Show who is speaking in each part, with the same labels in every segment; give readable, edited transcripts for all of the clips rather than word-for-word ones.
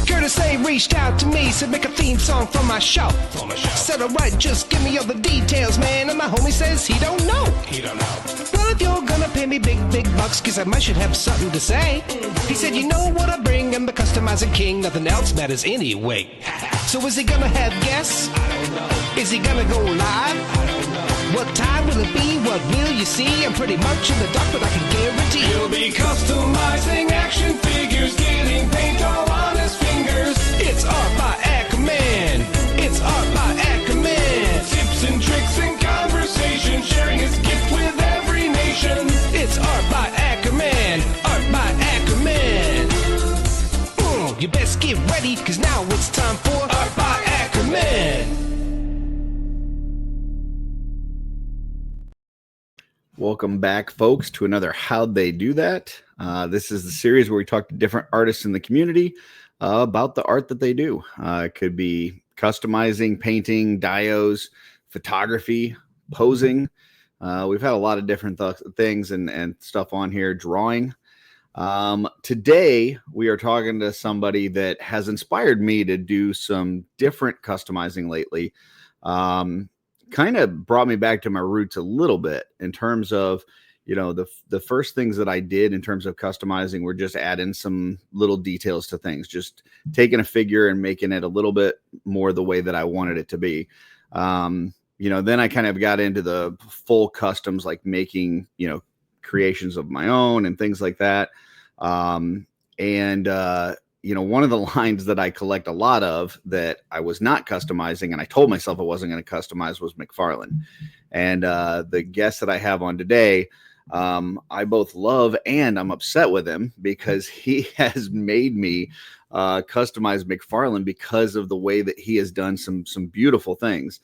Speaker 1: Curtis A reached out to me, said make a theme song for my show. Said alright, just give me all the details, man. And my homie says he don't know. Well, if you're gonna pay me big bucks, cause I might should have something to say. He said, you know what I bring, I'm the customizing king, nothing else matters anyway. So is he gonna have guests? I don't know. Is he gonna go live? I don't know. What time will it be? What will you see? I'm pretty much in the dark, but I can guarantee he'll be customizing action figures, getting paint all on his fingers. It's art by Akerman. It's art by Akerman. Tips and tricks and conversation, sharing his gift with every nation. It's art by Akerman. Art by Akerman. You best get ready, cause now it's time for Art by Akerman.
Speaker 2: Welcome back, folks, to another How'd They Do That? This is the series where we talk to different artists in the community about the art that they do. It could be customizing, painting, dios, photography, posing. We've had a lot of different things and stuff on here, drawing. Today, we are talking to somebody that has inspired me to do some different customizing lately. Kind of brought me back to my roots a little bit in terms of, you know, the first things that I did in terms of customizing were just adding some little details to things, just taking a figure and making it a little bit more the way that I wanted it to be. You know, then I kind of got into the full customs, like making, you know, creations of my own and things like that. You know, one of the lines that I collect a lot of that I was not customizing, and I told myself I wasn't going to customize, was McFarlane. And the guest that I have on today, I both love and I'm upset with him because he has made me customize McFarlane because of the way that he has done some beautiful things.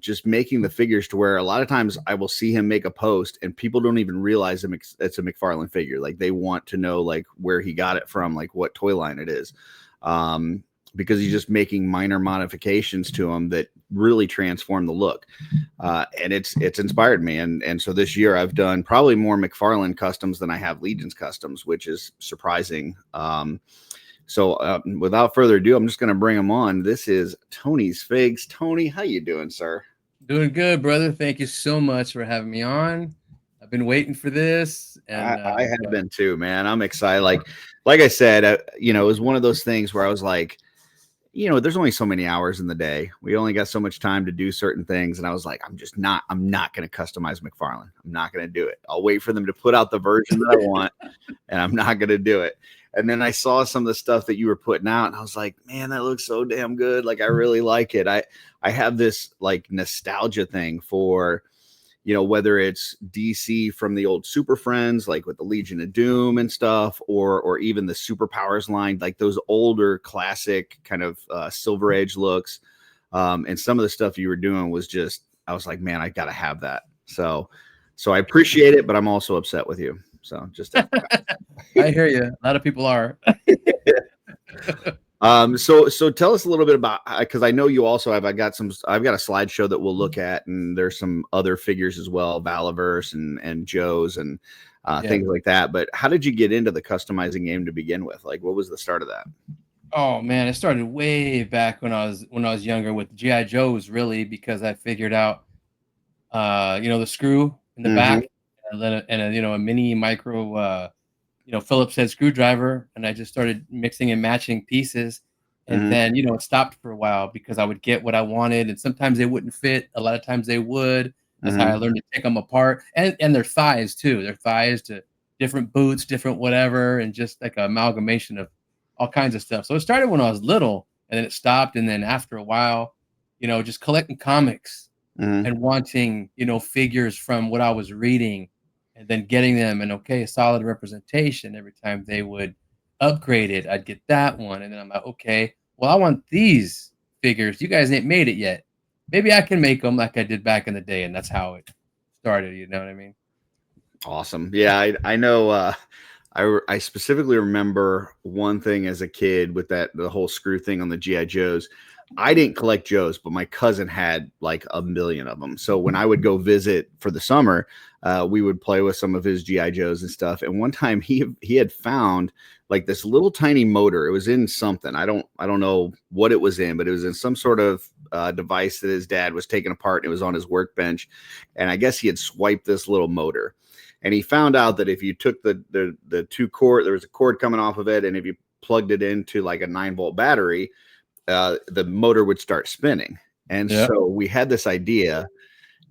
Speaker 2: Just making the figures to where a lot of times I will see him make a post and people don't even realize it's a McFarlane figure. Like they want to know like where he got it from, like what toy line it is. Because he's just making minor modifications to them that really transform the look. And it's inspired me. And so this year I've done probably more McFarlane customs than I have Legion's customs, which is surprising. So without further ado, I'm just going to bring him on. This is Tony's Figs. Tony, how you doing, sir?
Speaker 3: Doing good, brother. Thank you so much for having me on. I've been waiting for this. And
Speaker 2: I have been too, man. I'm excited. Like I said, you know, it was one of those things where I was like, you know, there's only so many hours in the day. We only got so much time to do certain things. And I was like, I'm not going to customize McFarlane. I'm not going to do it. I'll wait for them to put out the version that I want, and I'm not going to do it. And then I saw some of the stuff that you were putting out and I was like, man, that looks so damn good. Like, I really like it. I have this like nostalgia thing for, you know, whether it's DC from the old Super Friends, like with the Legion of Doom and stuff, or even the Superpowers line, like those older classic kind of Silver Age looks. And some of the stuff you were doing was just, I was like, man, I got to have that. So I appreciate it, but I'm also upset with you. So just
Speaker 3: I hear you. A lot of people are.
Speaker 2: So tell us a little bit about, because I know you also have, I've got a slideshow that we'll look at, and there's some other figures as well, Valaverse and Joe's and things like that. But how did you get into the customizing game to begin with? Like, what was the start of that?
Speaker 3: Oh man, it started way back when I was younger with GI Joes, really, because I figured out, you know, the screw in the back. And then you know, a mini micro you know, Phillips head screwdriver, and I just started mixing and matching pieces. And then, you know, it stopped for a while because I would get what I wanted, and sometimes they wouldn't fit. A lot of times they would. That's how I learned to take them apart, and their thighs too. Their thighs to different boots, different whatever, and just like an amalgamation of all kinds of stuff. So it started when I was little, and then it stopped. And then after a while, you know, just collecting comics and wanting, you know, figures from what I was reading. And then getting them and a solid representation. Every time they would upgrade it, I'd get that one. And then I'm like, okay, well, I want these figures. You guys ain't made it yet. Maybe I can make them like I did back in the day. And that's how it started. You know what I mean?
Speaker 2: Awesome. Yeah, I know. I specifically remember one thing as a kid with the whole screw thing on the GI Joes. I didn't collect Joes, but my cousin had like a million of them. So when I would go visit for the summer, we would play with some of his GI Joes and stuff. And one time he had found like this little tiny motor. It was in something. I don't know what it was in, but it was in some sort of device that his dad was taking apart. And it was on his workbench, and I guess he had swiped this little motor. And he found out that if you took the two cord, there was a cord coming off of it, and if you plugged it into like a 9-volt battery, the motor would start spinning. And so we had this idea,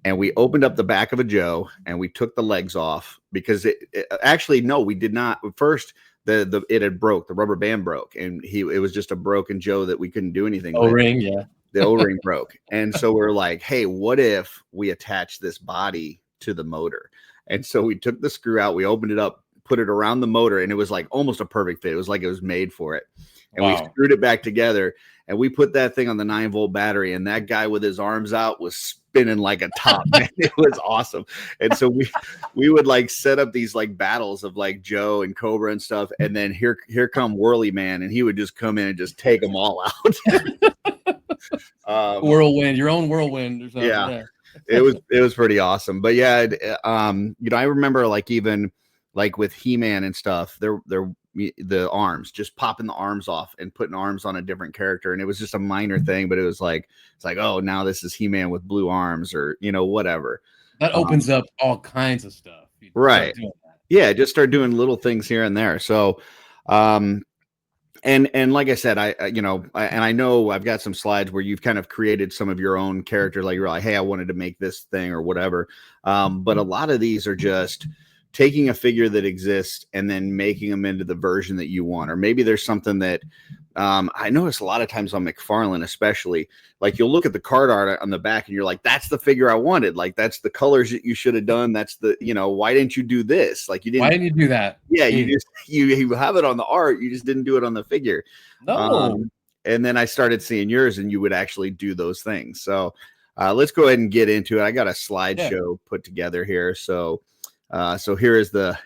Speaker 2: and we opened up the back of a Joe and we took the legs off because it actually, no, we did not. First, it had broke, the rubber band broke, and it was just a broken Joe that we couldn't do anything with.
Speaker 3: O-ring, yeah.
Speaker 2: The O-ring broke. And so we're like, hey, what if we attach this body to the motor? And so we took the screw out, we opened it up, put it around the motor, and it was like almost a perfect fit. It was like it was made for it. And we screwed it back together, and we put that thing on the 9-volt battery, and that guy with his arms out was spinning like a top. Man, it was awesome. And so we would like set up these like battles of like Joe and Cobra and stuff, and then here come Whirly Man, and he would just come in and just take them all out.
Speaker 3: Whirlwind, your own whirlwind or something.
Speaker 2: Yeah. It was pretty awesome. But yeah, I remember like even like with He-Man and stuff, the arms, just popping the arms off and putting arms on a different character, and it was just a minor thing, but it's like, oh, now this is He-Man with blue arms, or whatever.
Speaker 3: That opens up all kinds of stuff.
Speaker 2: Right. Yeah, just start doing little things here and there. So and like I said, I know I've got some slides where you've kind of created some of your own characters, like you're like, hey, I wanted to make this thing or whatever. But a lot of these are just taking a figure that exists and then making them into the version that you want. Or maybe there's something that I notice a lot of times on McFarlane, especially, like you'll look at the card art on the back and you're like, that's the figure I wanted. Like, that's the colors that you should have done. That's the, why didn't you do this? Like, you didn't.
Speaker 3: Why didn't you do that?
Speaker 2: Yeah, you have it on the art. You just didn't do it on the figure.
Speaker 3: No.
Speaker 2: And then I started seeing yours, and you would actually do those things. So let's go ahead and get into it. I got a slideshow put together here. So here's the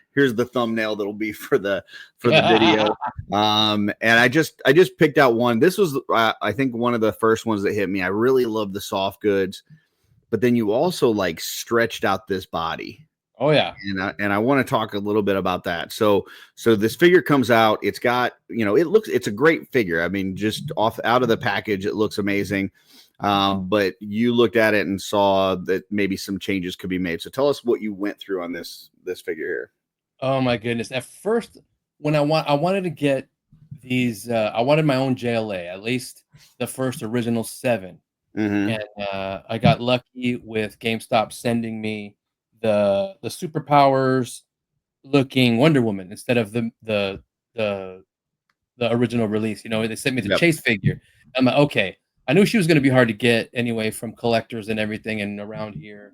Speaker 2: thumbnail that'll be for the video. And I just picked out one. This was I think one of the first ones that hit me. I really love the soft goods, but then you also like stretched out this body.
Speaker 3: Oh yeah.
Speaker 2: And I want to talk a little bit about that. So this figure comes out, it's got, it's a great figure. I mean, just out of the package, it looks amazing. But you looked at it and saw that maybe some changes could be made. So tell us what you went through on this figure here.
Speaker 3: Oh my goodness. At first, when I wanted to get these, I wanted my own JLA, at least the first original 7.
Speaker 2: Mm-hmm.
Speaker 3: And I got lucky with GameStop sending me the superpowers looking Wonder Woman instead of the original release. They sent me the Chase figure. I'm like, okay. I knew she was going to be hard to get anyway from collectors and everything and around here,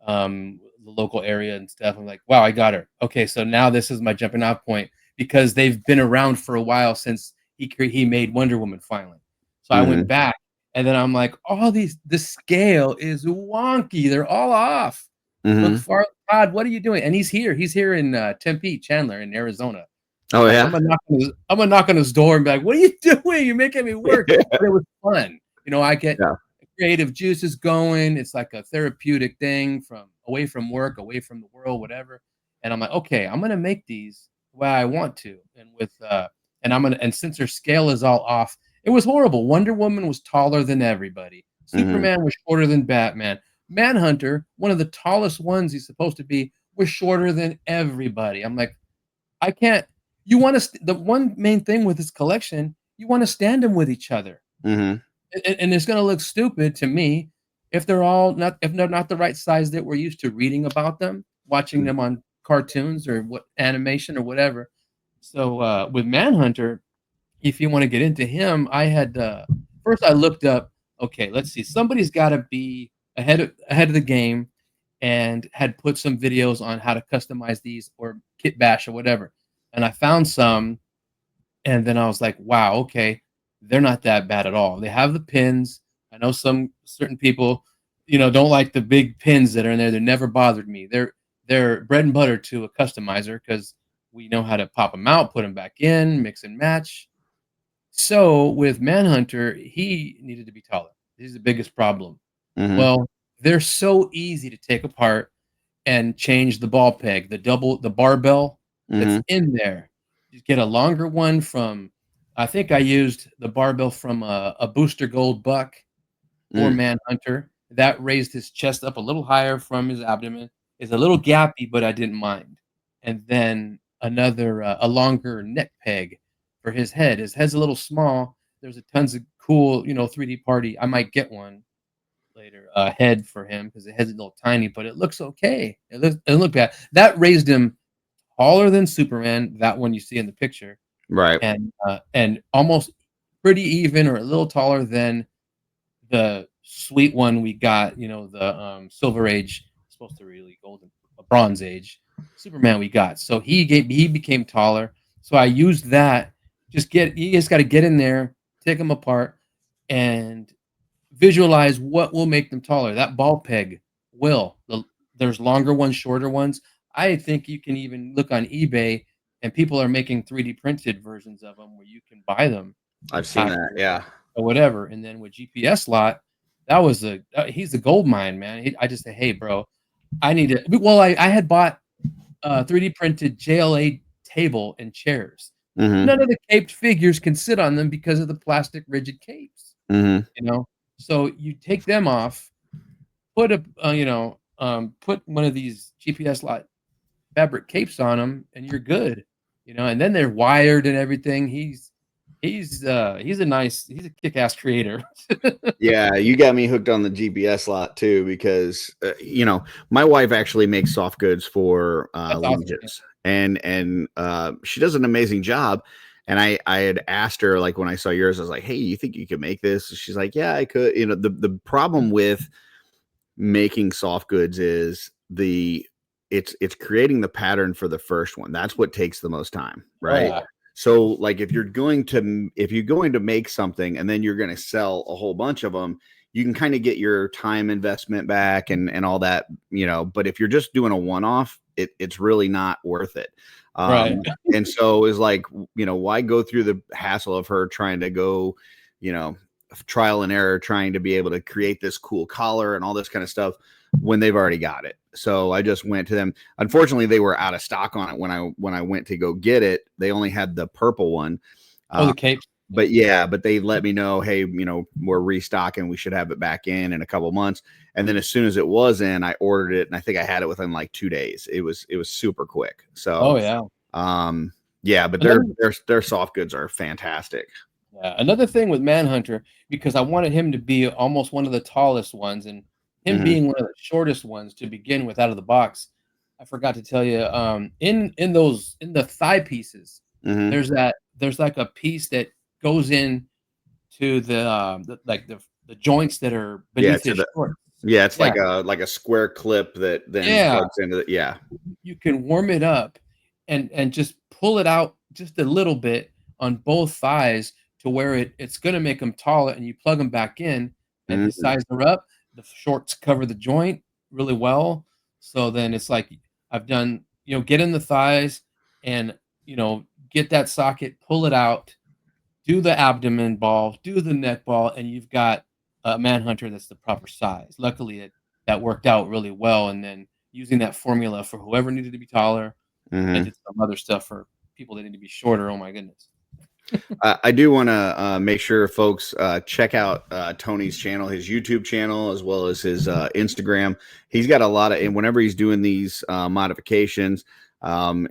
Speaker 3: the local area and stuff. I'm like, wow, I got her. Okay, so now this is my jumping off point because they've been around for a while since he made Wonder Woman finally. So I went back, and then I'm like, the scale is wonky. They're all off. Look far, Todd, what are you doing? And he's here. He's here in Tempe, Chandler, in Arizona.
Speaker 2: Oh yeah.
Speaker 3: I'm gonna knock on his door and be like, "What are you doing? You're making me work." But it was fun. I get creative juices going. It's like a therapeutic thing away from work, away from the world, whatever. And I'm like, okay, I'm gonna make these the way I want to, and since their scale is all off, it was horrible. Wonder Woman was taller than everybody. Superman was shorter than Batman. Manhunter, one of the tallest ones he's supposed to be, was shorter than everybody. I'm like, I can't. You want to the one main thing with this collection, you want to stand them with each other, and it's going to look stupid to me if they're not the right size that we're used to reading about them, watching them on cartoons or what animation or whatever. So with Manhunter, if you want to get into him, I had first I looked up. Okay, let's see. Somebody's got to be ahead of the game and had put some videos on how to customize these or kit bash or whatever. And I found some, and then I was like, wow, okay, they're not that bad at all. They have the pins. I know some certain people, don't like the big pins that are in there. They never bothered me. They're bread and butter to a customizer because we know how to pop them out, put them back in, mix and match. So with Manhunter, he needed to be taller. This is the biggest problem.
Speaker 2: Mm-hmm.
Speaker 3: Well, they're so easy to take apart and change the ball peg, the barbell that's
Speaker 2: Mm-hmm.
Speaker 3: in there. Just get a longer one from I think I used the barbell from a Booster Gold buck for
Speaker 2: Mm.
Speaker 3: Manhunter. That raised his chest up a little higher from his abdomen. It's a little gappy, but I didn't mind. And then another a longer neck peg for his head. His head's a little small. There's a tons of cool, 3D party. I might get one later head for him because it has a little tiny, but it looks okay. It look bad. That raised him taller than Superman. That one you see in the picture,
Speaker 2: Right.
Speaker 3: and almost pretty even or a little taller than the sweet one we got. The Silver Age, supposed to really golden, Bronze Age Superman we got. So he became taller. So I used that. You just got to get in there, take them apart, and visualize what will make them taller. That ball peg will. There's longer ones, shorter ones. I think you can even look on eBay, and people are making 3D printed versions of them where you can buy them
Speaker 2: I've
Speaker 3: and
Speaker 2: seen
Speaker 3: pack
Speaker 2: that.
Speaker 3: them
Speaker 2: Yeah.
Speaker 3: or whatever. And then with GPS lot, that was he's a gold mine, man. I just say, hey, bro, I need it. Well, I had bought 3D printed JLA table and chairs.
Speaker 2: Mm-hmm.
Speaker 3: None of the caped figures can sit on them because of the plastic rigid capes.
Speaker 2: Mm-hmm.
Speaker 3: You know, so you take them off, put put one of these GPS lot fabric capes on them, and you're good. And then they're wired and everything. He's a kick-ass creator.
Speaker 2: Yeah, you got me hooked on the GPS lot too because my wife actually makes soft goods for
Speaker 3: That's awesome. Yeah.
Speaker 2: Legions, and she does an amazing job. And I had asked her, like, when I saw yours, I was like, "Hey, you think you could make this?" She's like, "Yeah, I could." The problem with making soft goods is it's creating the pattern for the first one. That's what takes the most time,
Speaker 3: Oh
Speaker 2: right?
Speaker 3: yeah.
Speaker 2: So, like, if you're going to make something and then you're going to sell a whole bunch of them, you can kind of get your time investment back and all that, but if you're just doing a one-off, it's really not worth it.
Speaker 3: Right.
Speaker 2: And so is like, why go through the hassle of her trying to go, you know trial and error, trying to be able to create this cool collar and all this kind of stuff when they've already got it. So I just went to them. Unfortunately, they were out of stock on it when I went to go get it. They only had the purple one.
Speaker 3: Oh, the capes.
Speaker 2: But they let me know, hey, we're restocking. We should have it back in a couple months. And then as soon as it was in, I ordered it, and I think I had it within like 2 days. It was super quick.
Speaker 3: Oh
Speaker 2: So,
Speaker 3: yeah.
Speaker 2: yeah, but their soft goods are fantastic.
Speaker 3: Yeah, another thing with Manhunter, because I wanted him to be almost one of the tallest ones, and him
Speaker 2: Mm-hmm.
Speaker 3: being one of the shortest ones to begin with out of the box, I forgot to tell you, in the thigh pieces,
Speaker 2: Mm-hmm.
Speaker 3: there's like a piece that goes in to the joints that are
Speaker 2: Yeah,
Speaker 3: beneath his shorts.
Speaker 2: yeah, it's
Speaker 3: Yeah,
Speaker 2: like a square clip that then
Speaker 3: yeah,
Speaker 2: plugs into the yeah.
Speaker 3: you can warm it up and just pull it out just a little bit on both thighs to where it's going to make them taller, and you plug them back in, and his
Speaker 2: Mhm.
Speaker 3: thighs are up, the shorts cover the joint really well, so then it's like I've done, get in the thighs and get that socket, pull it out, do the abdomen ball, do the neck ball, and you've got a Manhunter that's the proper size. Luckily that worked out really well, and then using that formula for whoever needed to be taller, I
Speaker 2: Mhm.
Speaker 3: did some other stuff for people that need to be shorter. Oh my goodness.
Speaker 2: I do want to make sure folks check out Tony's channel, his YouTube channel, as well as his Instagram. He's got a lot of, and whenever he's doing these modifications,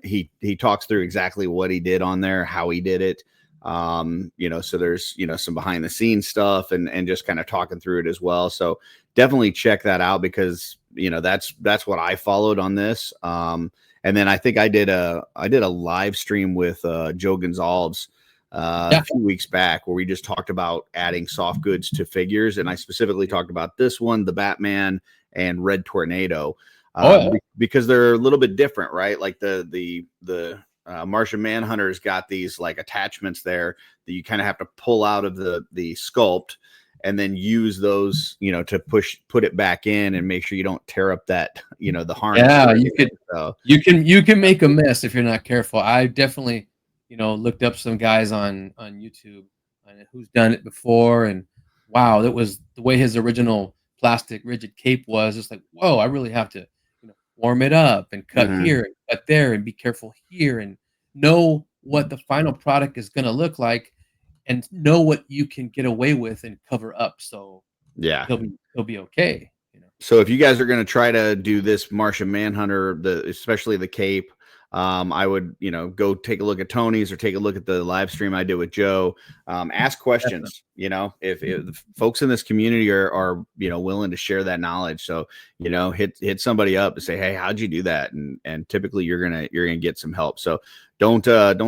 Speaker 2: he talks through exactly what he did on there, how he did it. So there's some behind the scenes stuff and just kind of talking through it as well. So definitely check that out because that's what I followed on this. And then I think I did a live stream with Joe Gonzalez
Speaker 3: Yeah.
Speaker 2: a few weeks back where we just talked about adding soft goods to figures, and I specifically talked about this one, the Batman and Red Tornado,
Speaker 3: Oh yeah.
Speaker 2: because they're a little bit different, right? Like the Martian Manhunter's got these like attachments there that you kind of have to pull out of the sculpt and then use those, to put it back in and make sure you don't tear up that, the harness.
Speaker 3: Yeah,
Speaker 2: So,
Speaker 3: you can make a mess if you're not careful. I definitely, looked up some guys on YouTube and who's done it before. And wow, that was the way his original plastic rigid cape was. It's like, whoa, I really have to, warm it up and cut
Speaker 2: Mhm.
Speaker 3: here and cut there and be careful here and know what the final product is going to look like and know what you can get away with and cover up so
Speaker 2: Yeah.
Speaker 3: he'll be okay.
Speaker 2: So if you guys are going to try to do this Martian Manhunter, especially the cape, I would, go take a look at Tony's or take a look at the live stream I did with Joe. Ask
Speaker 3: Definitely.
Speaker 2: questions. If the folks in this community are willing to share that knowledge. So hit somebody up and say, hey, how'd you do that? And typically you're gonna get some help. So don't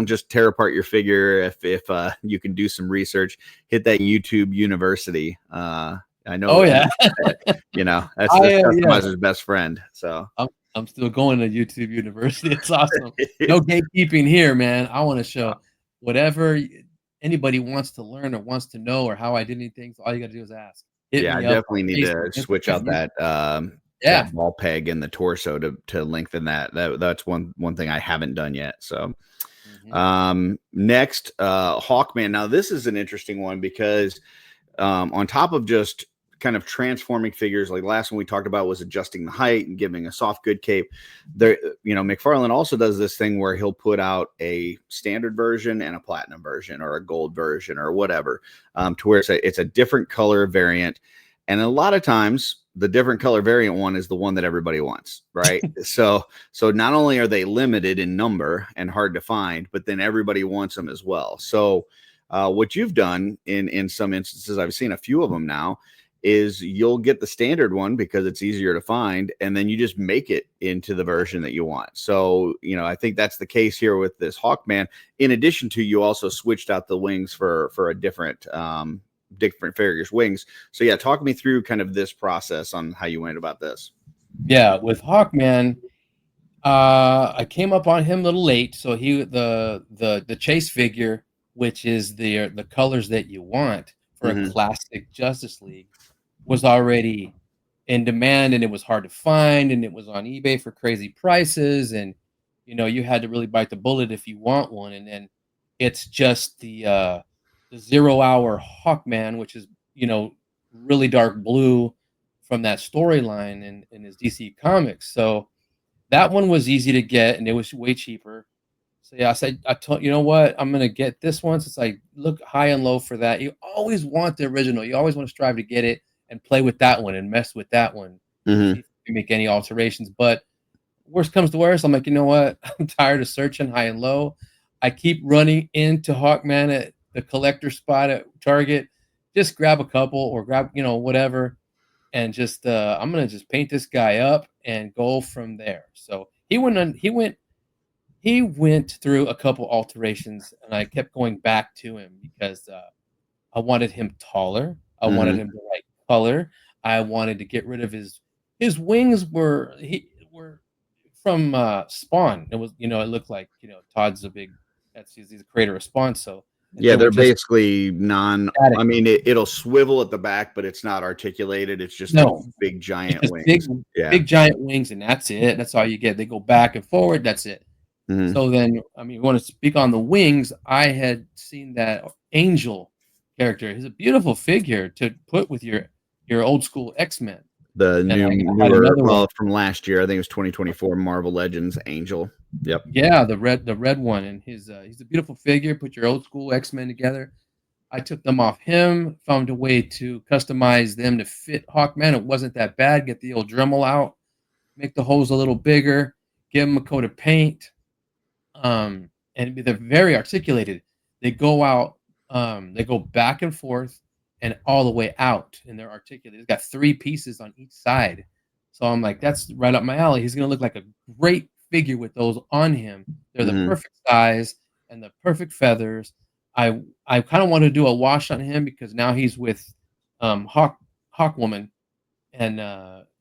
Speaker 2: just tear apart your figure. If you can do some research, hit that YouTube University. I know
Speaker 3: Oh yeah.
Speaker 2: that's
Speaker 3: Yeah.
Speaker 2: customizer's best friend. So
Speaker 3: I'm still going to YouTube University. It's awesome. No gatekeeping here, man. I want to show whatever anybody wants to learn or wants to know or how I did anything. All you got to do is ask. Hit
Speaker 2: yeah, I
Speaker 3: me up on
Speaker 2: definitely need to
Speaker 3: Facebook,
Speaker 2: switch out
Speaker 3: Instagram.
Speaker 2: that
Speaker 3: Yeah.
Speaker 2: ball peg in the torso to lengthen that. That's one thing I haven't done yet. So
Speaker 3: Mhm.
Speaker 2: next, Hawkman. Now this is an interesting one because on top of just kind of transforming figures, like the last one we talked about was adjusting the height and giving a soft good cape. There, McFarlane also does this thing where he'll put out a standard version and a platinum version or a gold version or whatever, to where it's a different color variant. And a lot of times the different color variant one is the one that everybody wants, right? So not only are they limited in number and hard to find, but then everybody wants them as well. So what you've done in some instances, I've seen a few of them now, is you'll get the standard one because it's easier to find, and then you just make it into the version that you want. So, I think that's the case here with this Hawkman. In addition to, you also switched out the wings for a different figures wings. So yeah, talk me through kind of this process on how you went about this.
Speaker 3: Yeah. With Hawkman, I came up on him a little late. So the chase figure, which is the colors that you want for a
Speaker 2: Mm-hmm.
Speaker 3: classic Justice League, was already in demand and it was hard to find and it was on eBay for crazy prices and you had to really bite the bullet if you want one. And then it's just the 0 Hour Hawkman, which is really dark blue from that storyline in his DC comics. So that one was easy to get and it was way cheaper. So yeah, I told you know what, I'm gonna get this one since I look high and low for that. You always want the original. You always want to strive to get it and play with that one and mess with that one and see
Speaker 2: Mm-hmm.
Speaker 3: if you can make any alterations. But worst comes to worst, I'm like, you know what? I'm tired of searching high and low. I keep running into Hawkman at the collector spot at Target. Just grab a couple or grab, whatever, and just I'm gonna just paint this guy up and go from there. So he went through a couple alterations, and I kept going back to him because I wanted him taller. I wanted
Speaker 2: Mm-hmm.
Speaker 3: him the right color. I wanted to get rid of his wings were from Spawn. It was it looked like Todd's a big he's a creator of Spawn, so and
Speaker 2: Yeah,
Speaker 3: they were
Speaker 2: they're
Speaker 3: just
Speaker 2: basically
Speaker 3: static.
Speaker 2: I mean, it'll swivel at the back, but it's not articulated. It's just these
Speaker 3: No,
Speaker 2: big
Speaker 3: it's
Speaker 2: giant
Speaker 3: just big
Speaker 2: wings. Yeah.
Speaker 3: big giant wings, and that's it. That's all you get. They go back and forward. That's it.
Speaker 2: Mm-hmm.
Speaker 3: So then, I mean, you want to speak on the wings? I had seen that Angel character. He's a beautiful figure to put with your old school X-Men.
Speaker 2: The
Speaker 3: And I had
Speaker 2: newer,
Speaker 3: another one.
Speaker 2: well, from last year, I think it was 2024 Marvel Legends Angel. Yep.
Speaker 3: Yeah, the red one, and he's a beautiful figure. Put your old school X-Men together. I took them off him, found a way to customize them to fit Hawkman. It wasn't that bad. Get the old Dremel out, make the holes a little bigger, give them a coat of paint. And they're very articulated. They go out, they go back and forth and all the way out, and they're articulated. It's got 3 pieces on each side. So I'm like, that's right up my alley. He's gonna look like a great figure with those on him. They're the
Speaker 2: Mm-hmm.
Speaker 3: perfect size and the perfect feathers. I kind of want to do a wash on him because now he's with Hawk Woman, and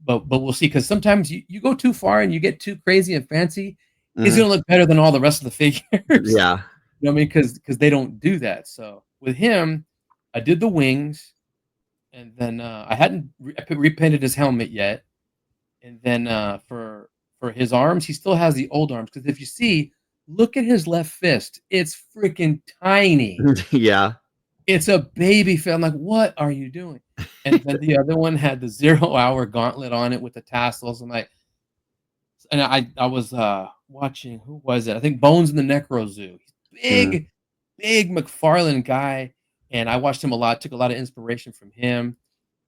Speaker 3: but we'll see because sometimes you go too far and you get too crazy and fancy, he's
Speaker 2: Mm-hmm.
Speaker 3: gonna look better than all the rest of the figures.
Speaker 2: Yeah.
Speaker 3: You know what I mean? Because they don't do that. So with him, I did the wings, and then I hadn't repainted his helmet yet. And then for his arms, he still has the old arms. Because if you see, look at his left fist; it's freaking tiny.
Speaker 2: Yeah.
Speaker 3: It's a baby fit. I'm like, what are you doing? And then the other one had the 0 hour gauntlet on it with the tassels. I'm like, and I was watching, who was it? I think Bones in the Necro Zoo.
Speaker 2: Mhm.
Speaker 3: Big McFarlane guy, and I watched him a lot. Took a lot of inspiration from him.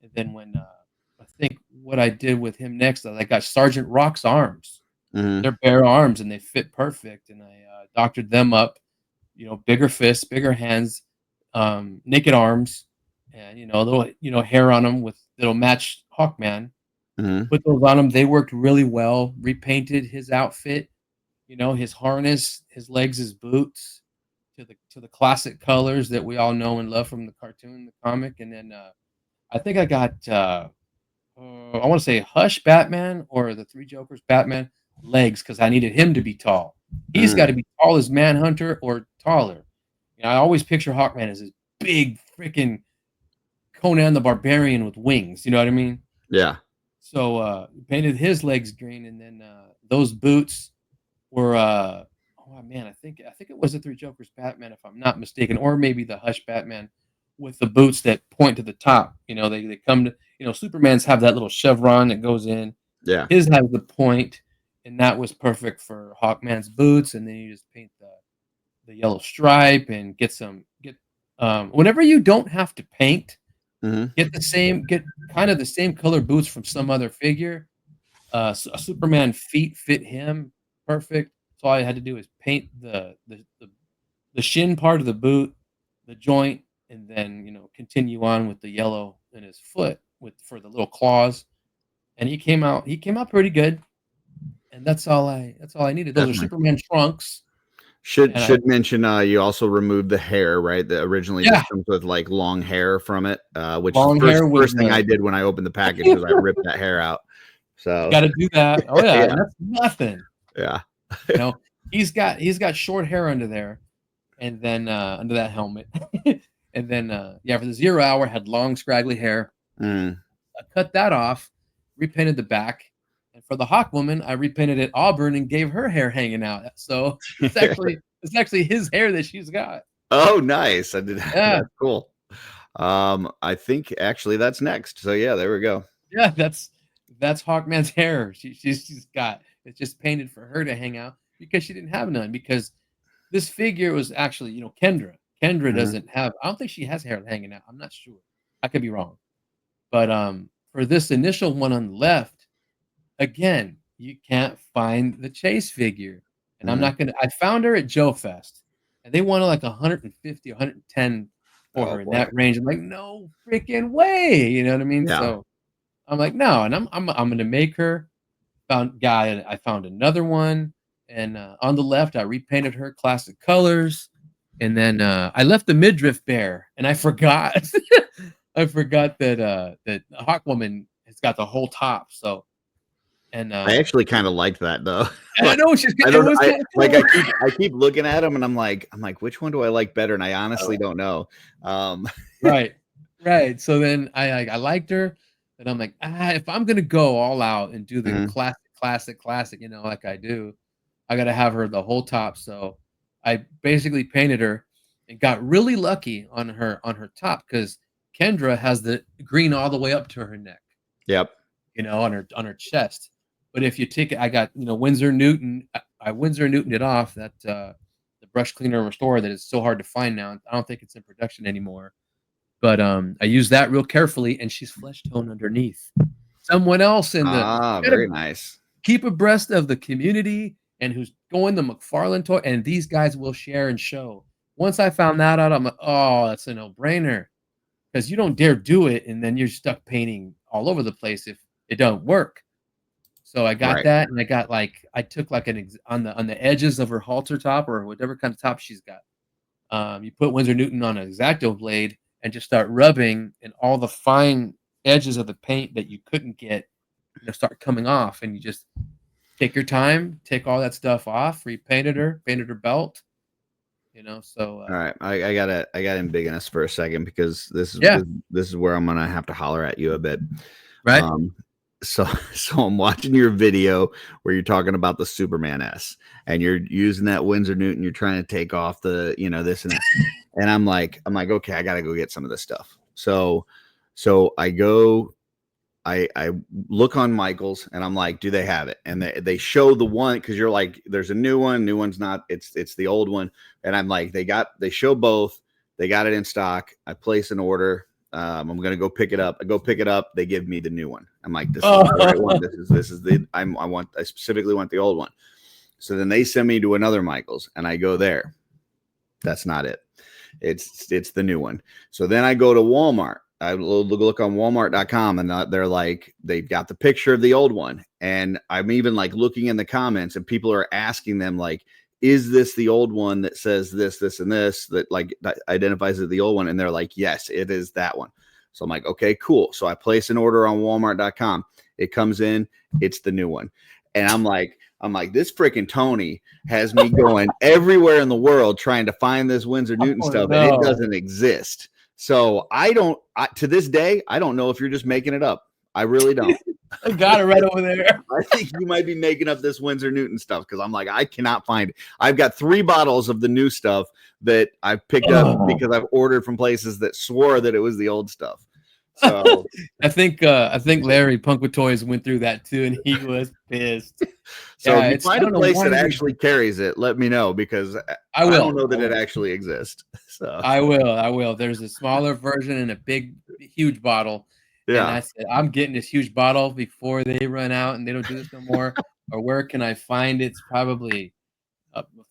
Speaker 3: And then when I think what I did with him next, I got Sergeant Rock's arms.
Speaker 2: Mhm.
Speaker 3: They're bare arms and they fit perfect. And I doctored them up. Bigger fists, bigger hands, naked arms, and little hair on them with that'll match Hawkman.
Speaker 2: Mhm.
Speaker 3: Put those on him. They worked really well. Repainted his outfit, his harness, his legs, his boots to the classic colors that we all know and love from the cartoon, the comic. And then I think I got I want to say Hush Batman or the Three Jokers Batman legs because I needed him to be tall. He's got
Speaker 2: Mhm.
Speaker 3: to be tall as Manhunter or taller. I always picture Hawkman as this big freaking Conan the Barbarian with wings. You know what I mean?
Speaker 2: Yeah.
Speaker 3: So painted his legs green, and then those boots were oh man, I think it was the Three Jokers Batman, if I'm not mistaken, or maybe the Hush Batman with the boots that point to the top. They come to Superman's have that little chevron that goes in.
Speaker 2: Yeah.
Speaker 3: His has the point, and that was perfect for Hawkman's boots. And then you just paint the yellow stripe and get whenever you don't have to paint,
Speaker 2: Mhm.
Speaker 3: get kind of the same color boots from some other figure. A Superman feet fit him perfect. So all I had to do is paint the shin part of the boot, the joint, and then continue on with the yellow in his foot for the little claws. And he came out pretty good. And that's all I needed. Those are
Speaker 2: Definitely.
Speaker 3: Superman trunks.
Speaker 2: Should
Speaker 3: And I
Speaker 2: should mention you also removed the hair, right? That originally
Speaker 3: yeah,
Speaker 2: just comes with like long hair from it, which is the
Speaker 3: long
Speaker 2: first
Speaker 3: hair with
Speaker 2: first thing I
Speaker 3: the
Speaker 2: did when I opened the package was I ripped that hair out. So
Speaker 3: gotta do that. Oh yeah,
Speaker 2: yeah,
Speaker 3: and that's nothing.
Speaker 2: yeah.
Speaker 3: You know, he's got short hair under there, and then under that helmet, and then yeah, for the 0 hour had long scraggly hair.
Speaker 2: Mm.
Speaker 3: I cut that off, repainted the back, and for the Hawk Woman, I repainted it auburn and gave her hair hanging out. So it's actually his hair that she's got.
Speaker 2: Oh, nice. I did.
Speaker 3: Yeah,
Speaker 2: That's cool. I think actually that's next. So yeah, there we go.
Speaker 3: yeah, that's Hawkman's hair. She's got it's just painted for her to hang out because she didn't have none because this figure was actually, Kendra. Kendra
Speaker 2: Mhm.
Speaker 3: doesn't have I don't think she has hair hanging out. I'm not sure. I could be wrong. But for this initial one on the left, again, you can't find the Chase figure. And I'm
Speaker 2: Mhm.
Speaker 3: not gonna I found her at Joe Fest and they wanted like 150, 110 for
Speaker 2: Oh
Speaker 3: her in
Speaker 2: boy.
Speaker 3: that range. I'm like, no freaking way. You know what I mean?
Speaker 2: Yeah.
Speaker 3: So I'm like, no, and I'm gonna make her. I found another one, and on the left, I repainted her classic colors, and then I left the midriff bare, and I forgot, I forgot that Hawkwoman has got the whole top. So, and
Speaker 2: I actually kind of like that though.
Speaker 3: and I
Speaker 2: Like
Speaker 3: know
Speaker 2: I
Speaker 3: it
Speaker 2: don't
Speaker 3: was
Speaker 2: I
Speaker 3: kind of
Speaker 2: like
Speaker 3: cool.
Speaker 2: I keep looking at them and I'm like which one do I like better? And I honestly
Speaker 3: Oh,
Speaker 2: don't know. Um
Speaker 3: right, right. So then I liked her, and I'm like, if I'm gonna go all out and do the
Speaker 2: mhm.
Speaker 3: classic, like I do, I gotta have her the whole top. So I basically painted her and got really lucky on her top because Kendra has the green all the way up to her neck,
Speaker 2: Yep.
Speaker 3: on her chest. But if you take it, I got Windsor Newton. I Windsor Newton it off that the brush cleaner restorer that is so hard to find now. I don't think it's in production anymore. But I use that real carefully, and she's flesh tone underneath. Someone else in the
Speaker 2: Ah,
Speaker 3: you gotta
Speaker 2: very nice.
Speaker 3: keep abreast of the community and who's going the McFarlane toy, and these guys will share and show. Once I found that out, I'm like, oh, that's a no-brainer. Because you don't dare do it, and then you're stuck painting all over the place if it don't work. So I got
Speaker 2: Right.
Speaker 3: that, and I took like on the edges of her halter top or whatever kind of top she's got. You put Windsor Newton on an X-Acto blade and just start rubbing, and all the fine edges of the paint that you couldn't get, start coming off, and you just take your time, take all that stuff off, painted her belt, so
Speaker 2: All right. I got him big us for a second because this is
Speaker 3: yeah,
Speaker 2: this, this is where I'm gonna have to holler at you a bit.
Speaker 3: right.
Speaker 2: Um so so I'm watching your video where you're talking about the Superman S and you're using that Windsor Newton, you're trying to take off the, this and that. And I'm like, okay, I gotta go get some of this stuff. So I go, I look on Michael's and I'm like, do they have it? And they show the one, because you're like, there's a new one's not, it's the old one. And I'm like, they show both, they got it in stock. I place an order. I'm gonna go pick it up. I go pick it up. They give me the new one. I'm like, this is the right one. This is the I specifically want the old one. So then they send me to another Michael's and I go there. That's not it. It's the new one. So then I go to Walmart. I look on Walmart.com and they're like, they've got the picture of the old one. And I'm even like looking in the comments and people are asking them like, is this the old one that says this, this, and this, that like that identifies as the old one? And they're like, yes, it is that one. So I'm like, okay, cool. So I place an order on Walmart.com. It comes in, it's the new one. And I'm like, this freaking Tony has me going everywhere in the world trying to find this Windsor Newton stuff, and it doesn't exist. So to this day, I don't know if you're just making it up. I really don't.
Speaker 3: I got it right over there.
Speaker 2: I think you might be making up this Windsor Newton stuff, because I'm like, I cannot find it. I've got 3 bottles of the new stuff that I've picked up because I've ordered from places that swore that it was the old stuff. So
Speaker 3: I think Larry Punk with Toys went through that too, and he was pissed.
Speaker 2: So if you find a place that actually carries it, let me know, because I don't know that it actually exists. So
Speaker 3: I will. There's a smaller version and a huge bottle. Yeah. And I said, I'm getting this huge bottle before they run out and they don't do this no more. Or where can I find it? It's probably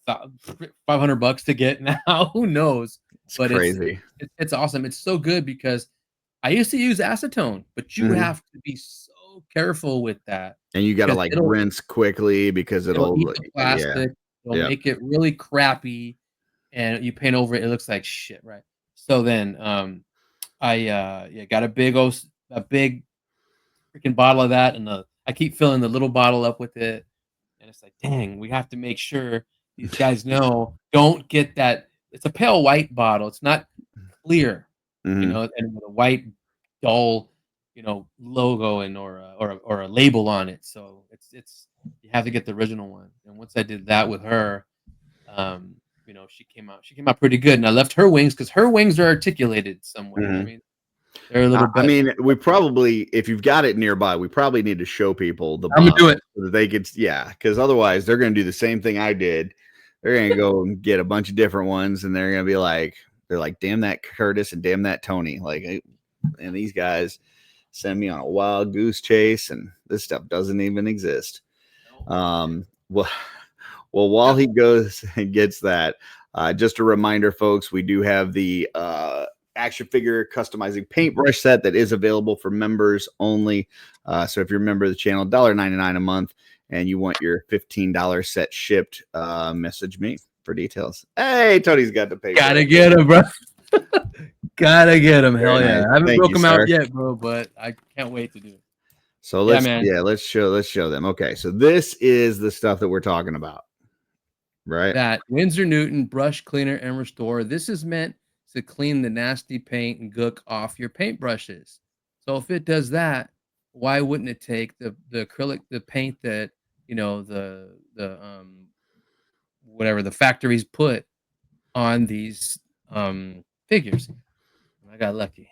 Speaker 3: $500 to get now. Who knows?
Speaker 2: It's crazy.
Speaker 3: It's awesome. It's so good because I used to use acetone, but you have to be so careful with that.
Speaker 2: And you got to like rinse quickly because it'll
Speaker 3: eat the plastic. It'll make it really crappy, and you paint over it. It looks like shit, right? So then, I got a big freaking bottle of that, and I keep filling the little bottle up with it, and it's like, dang, we have to make sure these guys know. Don't get that. It's a pale white bottle. It's not clear. You know, and with a white dull, logo and or a label on it. So it's you have to get the original one. And once I did that with her, she came out pretty good. And I left her wings because her wings are articulated somewhere. I mean, they're a little.
Speaker 2: I mean, we probably, if you've got it nearby, we probably need to show people the.
Speaker 3: I'm gonna do it
Speaker 2: so that they could, because otherwise they're gonna do the same thing I did. They're gonna go and get a bunch of different ones, and they're gonna be like. They're like, damn that Curtis and damn that Tony. Like, and these guys send me on a wild goose chase, and this stuff doesn't even exist. Well, while he goes and gets that, just a reminder, folks, we do have the action figure customizing paintbrush set that is available for members only. So if you're a member of the channel, $1.99 a month, and you want your $15 set shipped, message me for details. Hey, Tony's got the paper.
Speaker 3: Gotta get him, bro. Gotta get him. Hell yeah.
Speaker 2: Nice.
Speaker 3: I haven't broke him out yet, bro, but I can't wait to do it.
Speaker 2: So let's show them. Okay, so this is the stuff that we're talking about. Right?
Speaker 3: That Windsor Newton brush cleaner and restore. This is meant to clean the nasty paint and gook off your paintbrushes. So if it does that, why wouldn't it take the acrylic, the paint that, whatever the factories put on these figures? I got lucky.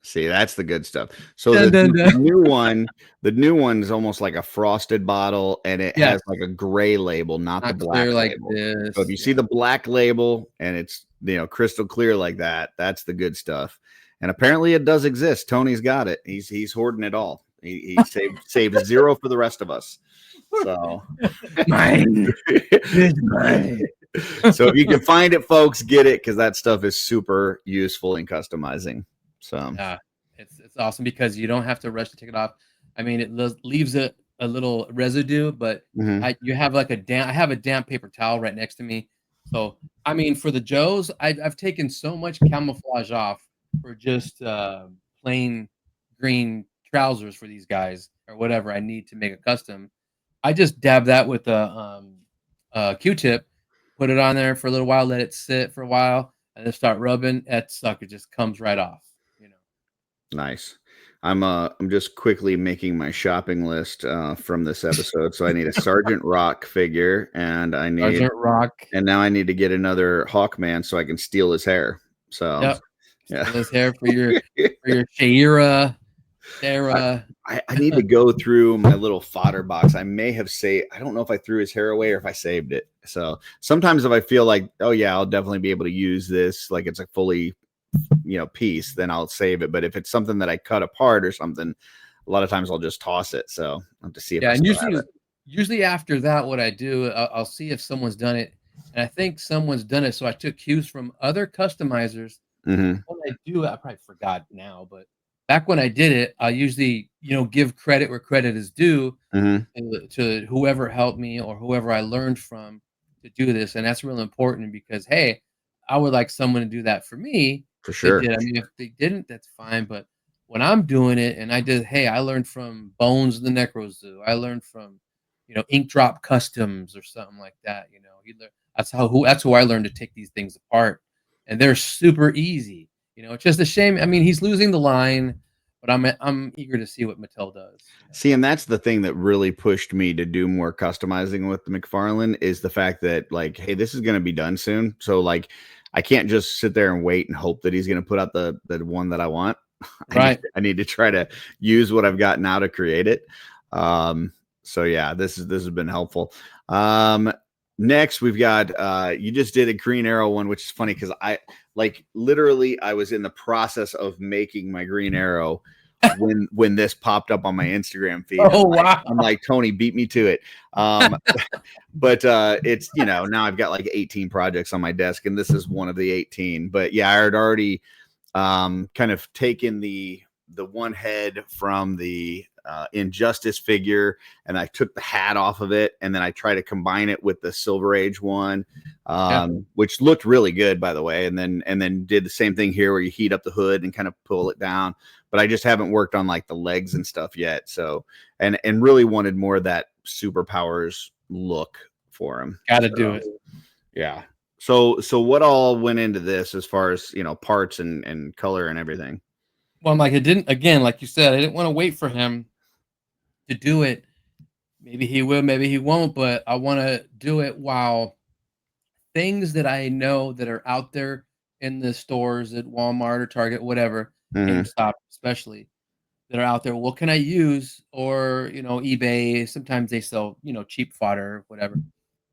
Speaker 2: See, that's the good stuff. So the new one is almost like a frosted bottle, and it has like a gray label, not the black label. Like this. So if you see the black label and it's crystal clear like that, that's the good stuff. And apparently it does exist. Tony's got it. He's hoarding it all. He saved zero for the rest of us. So
Speaker 3: mine.
Speaker 2: So if you can find it, folks, get it, because that stuff is super useful in customizing. So
Speaker 3: yeah, it's awesome because you don't have to rush to take it off. I mean, it leaves a little residue, but you have like I have a damp paper towel right next to me. So I mean, for the Joes, I've taken so much camouflage off for just plain green trousers for these guys or whatever I need to make a custom. I just dab that with a Q-tip, put it on there for a little while, let it sit for a while, and then start rubbing. That sucker just comes right off.
Speaker 2: Nice. I'm just quickly making my shopping list from this episode. So I need a Sergeant Rock figure, and
Speaker 3: Sergeant Rock.
Speaker 2: now I need to get another Hawkman so I can steal his hair. So
Speaker 3: Yep.
Speaker 2: yeah.
Speaker 3: Steal his hair for your Shaira. Sarah.
Speaker 2: I need to go through my little fodder box. I may have saved. I don't know if I threw his hair away or if I saved it. So sometimes if I feel like, oh yeah, I'll definitely be able to use this, like it's a fully, piece, then I'll save it. But if it's something that I cut apart or something, a lot of times I'll just toss it. So I'll have to see if I
Speaker 3: And
Speaker 2: still have it.
Speaker 3: usually after that, what I do, I'll see if someone's done it, and I think someone's done it. So I took cues from other customizers.
Speaker 2: Mm-hmm.
Speaker 3: When I do, I probably forgot now, but back when I did it, I usually, give credit where credit is due
Speaker 2: Mm-hmm.
Speaker 3: to whoever helped me or whoever I learned from to do this, and that's really important because hey, I would like someone to do that for me.
Speaker 2: For
Speaker 3: If they
Speaker 2: sure.
Speaker 3: did, I mean, if they didn't, that's fine. But when I'm doing it, and I did, hey, I learned from Bones the Necro Zoo. I learned from, Ink Drop Customs or something like that. That's who I learned to take these things apart, and they're super easy. It's just a shame. I mean, he's losing the line, but I'm eager to see what Mattel does.
Speaker 2: See, and that's the thing that really pushed me to do more customizing with the McFarlane is the fact that, like, hey, this is going to be done soon. So, like, I can't just sit there and wait and hope that he's going to put out the one that I want.
Speaker 3: Right.
Speaker 2: I need to try to use what I've got now to create it. So yeah, this has been helpful. Next we've got you just did a Green Arrow one, which is funny because I literally I was in the process of making my Green Arrow when this popped up on my Instagram feed.
Speaker 3: Oh, wow.
Speaker 2: I'm like, Tony, beat me to it. But it's now I've got like 18 projects on my desk, and this is one of the 18. But yeah, I had already kind of taken the one head from the Injustice figure, and I took the hat off of it, and then I tried to combine it with the Silver Age one, which looked really good, by the way. And then did the same thing here, where you heat up the hood and kind of pull it down. But I just haven't worked on like the legs and stuff yet. So and really wanted more of that superpowers look for him.
Speaker 3: Got to do it.
Speaker 2: Yeah. So what all went into this as far as parts and color and everything?
Speaker 3: Well, I'm like, it didn't, again, like you said, I didn't want to wait for him to do it. Maybe he will, maybe he won't, but I want to do it while things that I know that are out there in the stores at Walmart or Target, whatever, GameStop especially, that are out there. What can I use? Or, eBay, sometimes they sell, cheap fodder, whatever.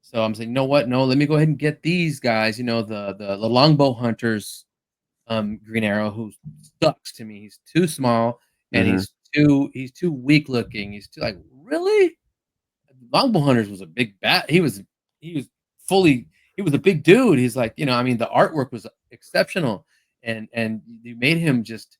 Speaker 3: So I'm saying, you know what? No, let me go ahead and get these guys, the longbow hunters, Green Arrow, who sucks to me. He's too small and he's too weak looking. He's too really. Longbow Hunters was a big bat. He was fully. He was a big dude. He's like, I mean, the artwork was exceptional, and you made him just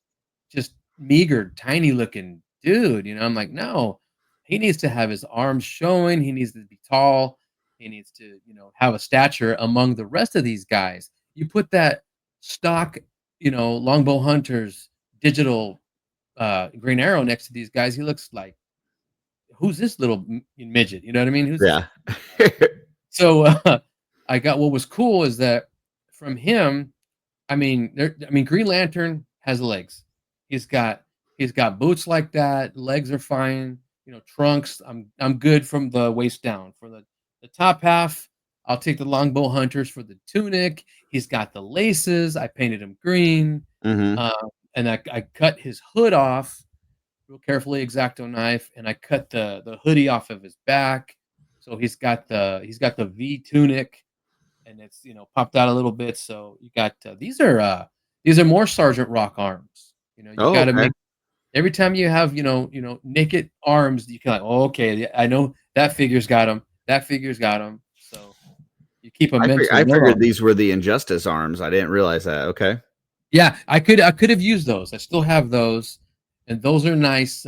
Speaker 3: meager, tiny looking dude. I'm like, no, he needs to have his arms showing. He needs to be tall. He needs to, have a stature among the rest of these guys. You put that stock, Longbow Hunters digital Green Arrow next to these guys, he looks like, who's this little midget? You know what I mean? Who's
Speaker 2: yeah.
Speaker 3: So I got, what was cool is that from him, I mean, Green Lantern has legs. He's got boots like that. Legs are fine. Trunks. I'm good from the waist down. For the top half, I'll take the Longbow Hunters for the tunic. He's got the laces. I painted him green. And I cut his hood off real carefully, X-Acto knife, and I cut the hoodie off of his back. So he's got the V tunic, and it's popped out a little bit. So you got these are more Sergeant Rock arms. You got to make every time you have naked arms, you can okay, I know that figure's got them. That figure's got them. So you keep them.
Speaker 2: I figured these were the Injustice arms. I didn't realize that. Okay.
Speaker 3: Yeah, I could have used those. I still have those, and those are nice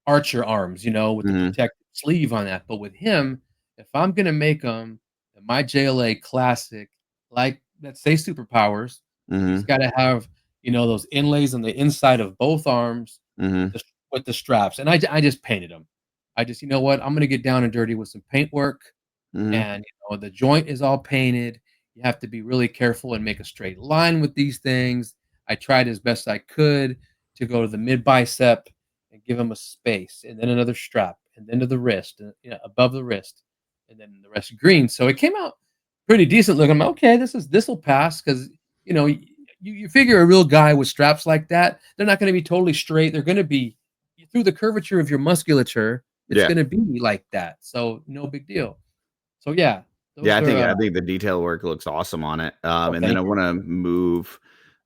Speaker 3: archer arms, with the protective sleeve on that. But with him, if I'm gonna make them my JLA classic, like let's say superpowers, he's got to have those inlays on the inside of both arms with the straps. And I just painted them. I just, what, I'm gonna get down and dirty with some paint work, and the joint is all painted. You have to be really careful and make a straight line with these things. I tried as best I could to go to the mid bicep and give them a space, and then another strap, and then to the wrist, and, above the wrist, and then the rest green. So it came out pretty decent looking. I'm like, okay, this will pass because you figure a real guy with straps like that, they're not going to be totally straight. They're going to be through the curvature of your musculature. It's
Speaker 2: Yeah.
Speaker 3: going to be like that. So no big deal. So yeah,
Speaker 2: Yeah,
Speaker 3: those are.
Speaker 2: I think the detail work looks awesome on it. And then
Speaker 3: Thank
Speaker 2: I
Speaker 3: you.
Speaker 2: want to move.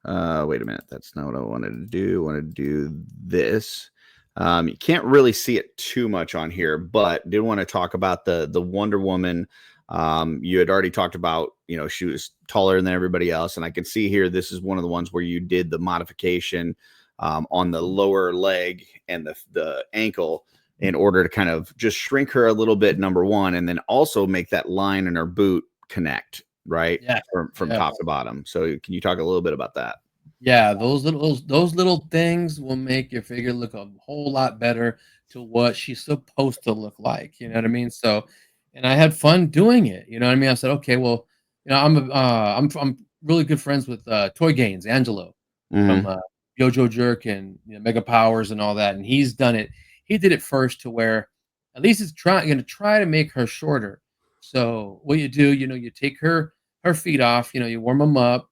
Speaker 2: Wait a minute, that's not what I wanted to do. I want to do this. You can't really see it too much on here, but did want to talk about the Wonder Woman. You had already talked about, she was taller than everybody else, and I can see here this is one of the ones where you did the modification on the lower leg and the ankle in order to kind of just shrink her a little bit, number one, and then also make that line in her boot connect, right?
Speaker 3: Yeah.
Speaker 2: From top to bottom. So can you talk a little bit about that?
Speaker 3: Yeah, those little things will make your figure look a whole lot better to what she's supposed to look like. You know what I mean? So, and I had fun doing it. You know what I mean? I said, okay, well, I'm really good friends with Toy Gaines, Angelo from
Speaker 2: Mm-hmm.
Speaker 3: Yojo Jerk and Mega Powers and all that, and he's done it. He did it first to where at least it's going to try to make her shorter. So what you do, you take her feet off. You warm them up,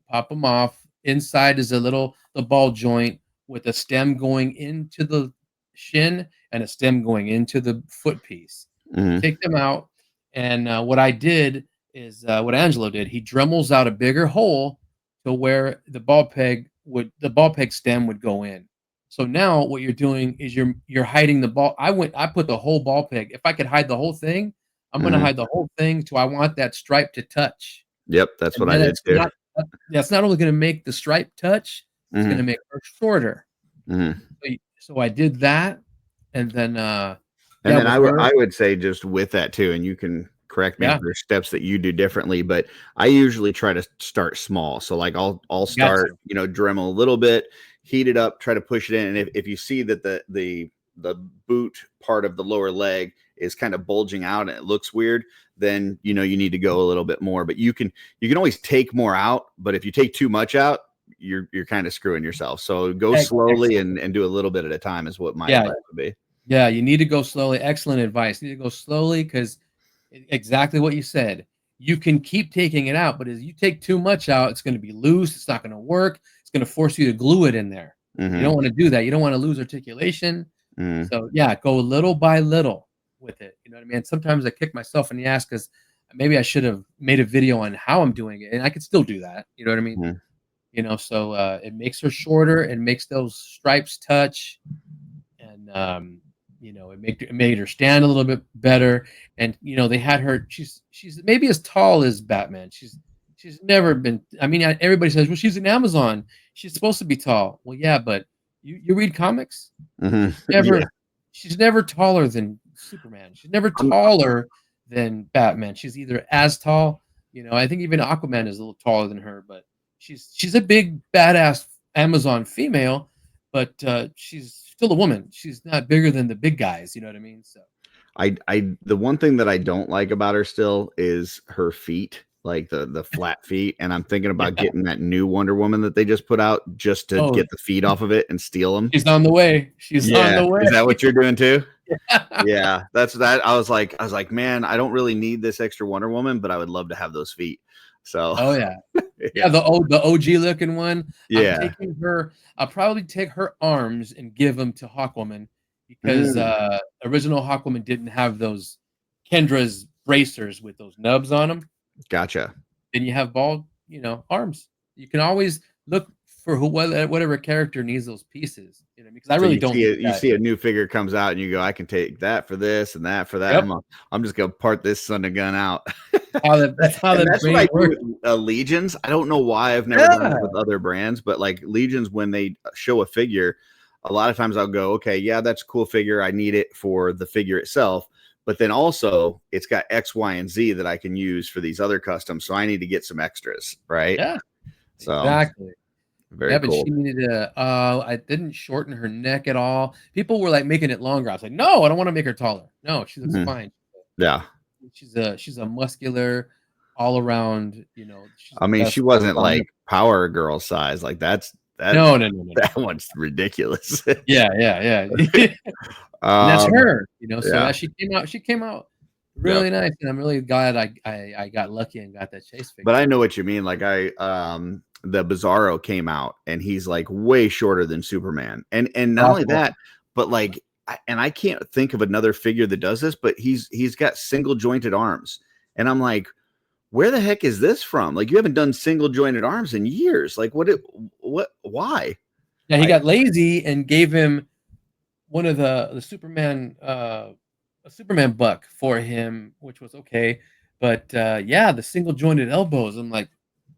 Speaker 3: pop them off. Inside is the ball joint with a stem going into the shin and a stem going into the foot piece. You
Speaker 2: Mm-hmm.
Speaker 3: take them out, and what I did is what Angelo did. He dremels out a bigger hole to where the ball peg stem would go in. So now what you're doing is you're hiding the ball. I put the whole ball peg. If I could hide the whole thing, I'm gonna
Speaker 2: Mm-hmm.
Speaker 3: hide the whole thing till I want that stripe to touch.
Speaker 2: Yep, that's
Speaker 3: And
Speaker 2: what I
Speaker 3: then
Speaker 2: did too.
Speaker 3: that's not only gonna make the stripe touch, it's
Speaker 2: Mm-hmm.
Speaker 3: gonna make her shorter.
Speaker 2: Mm-hmm.
Speaker 3: So I did that, and then
Speaker 2: And
Speaker 3: yeah,
Speaker 2: then
Speaker 3: with her,
Speaker 2: I would say just with that too, and you can correct me if
Speaker 3: yeah,
Speaker 2: there's steps that you do differently, but I usually try to start small. So like I'll
Speaker 3: I got
Speaker 2: start,
Speaker 3: to.
Speaker 2: Dremel a little bit, heat it up, try to push it in. And if you see that the boot part of the lower leg is kind of bulging out and it looks weird, then you need to go a little bit more. But you can always take more out, but if you take too much out, you're kind of screwing yourself. So go slowly
Speaker 3: Excellent.
Speaker 2: and do a little bit at a time is what my
Speaker 3: Yeah,
Speaker 2: advice would be.
Speaker 3: yeah, you need to go slowly. Excellent advice. You need to go slowly because exactly what you said. You can keep taking it out, but as you take too much out, it's going to be loose. It's not going to work. It's going to force you to glue it in there. You
Speaker 2: Mm-hmm.
Speaker 3: don't want to do that. You don't want to lose articulation.
Speaker 2: Mm-hmm.
Speaker 3: So yeah, go little by little with it. You know what I mean? Sometimes I kick myself in the ass because maybe I should have made a video on how I'm doing it, and I could still do that. You know what I mean?
Speaker 2: Mm-hmm.
Speaker 3: So it makes her shorter and makes those stripes touch, and it made her stand a little bit better. And they had her. She's maybe as tall as Batman. She's never been. I mean, everybody says, well, she's an Amazon. She's supposed to be tall. Well, yeah, but you read comics.
Speaker 2: Mm-hmm.
Speaker 3: Never.
Speaker 2: Yeah.
Speaker 3: She's never taller than Superman. She's never
Speaker 2: I'm,
Speaker 3: taller than Batman. She's either as tall. I think even Aquaman is a little taller than her, but she's a big badass Amazon female, but she's still a woman. She's not bigger than the big guys. You know what I mean? So
Speaker 2: the one thing that I don't like about her still is her feet, like the flat feet. And I'm thinking about
Speaker 3: yeah.
Speaker 2: getting that new Wonder Woman that they just put out just to
Speaker 3: Oh,
Speaker 2: get the feet off of it and steal them.
Speaker 3: she's on the way. She's on
Speaker 2: Yeah.
Speaker 3: the way.
Speaker 2: Is that what you're doing too?
Speaker 3: Yeah.
Speaker 2: Yeah. That's that. I was like, man, I don't really need this extra Wonder Woman, but I would love to have those feet. So
Speaker 3: Oh yeah.
Speaker 2: yeah.
Speaker 3: Yeah, the OG looking one.
Speaker 2: Yeah.
Speaker 3: I'll probably take her arms and give them to Hawkwoman because
Speaker 2: Mm,
Speaker 3: original Hawkwoman didn't have those Kendra's bracers with those nubs on them.
Speaker 2: gotcha.
Speaker 3: Then you have bald, arms. You can always look for whatever character needs those pieces. Because I
Speaker 2: So
Speaker 3: really don't need
Speaker 2: you
Speaker 3: that.
Speaker 2: see a new figure comes out and you go, I can take that for this and that for that.
Speaker 3: Yep.
Speaker 2: I'm just gonna part this son of gun out.
Speaker 3: That's how
Speaker 2: And
Speaker 3: the
Speaker 2: that's what
Speaker 3: brain
Speaker 2: I do
Speaker 3: works.
Speaker 2: with Legions. I don't know why I've never done it with other brands, but like Legions, when they show a figure, a lot of times I'll go, okay, yeah, that's a cool figure. I need it for the figure itself. But then also it's got X, Y, and Z that I can use for these other customs. So I need to get some extras, right?
Speaker 3: Yeah,
Speaker 2: So
Speaker 3: exactly.
Speaker 2: very
Speaker 3: Yeah, but
Speaker 2: cool.
Speaker 3: she needed I didn't shorten her neck at all. People were like making it longer. I was like, no, I don't want to make her taller. No, she looks
Speaker 2: Mhm.
Speaker 3: fine.
Speaker 2: Yeah.
Speaker 3: She's a muscular all around, she's
Speaker 2: I
Speaker 3: the
Speaker 2: mean, she
Speaker 3: best
Speaker 2: wasn't
Speaker 3: all around.
Speaker 2: like Power Girl size. Like that's that
Speaker 3: No.
Speaker 2: that one's ridiculous.
Speaker 3: Yeah. And that's
Speaker 2: Um,
Speaker 3: her, so
Speaker 2: yeah.
Speaker 3: that she came out
Speaker 2: Yep.
Speaker 3: really nice, and I'm really glad I got lucky and got that chase
Speaker 2: But
Speaker 3: figure.
Speaker 2: I know what you mean. Like the Bizarro came out and he's like way shorter than Superman. And not only
Speaker 3: Possible.
Speaker 2: that, but like I can't think of another figure that does this, but he's got single jointed arms. And I'm like, where the heck is this from? Like you haven't done single jointed arms in years. Like why?
Speaker 3: Yeah, he
Speaker 2: I
Speaker 3: got lazy and gave him one of the Superman a Superman buck for him, which was okay. But yeah, the single jointed elbows. I'm like,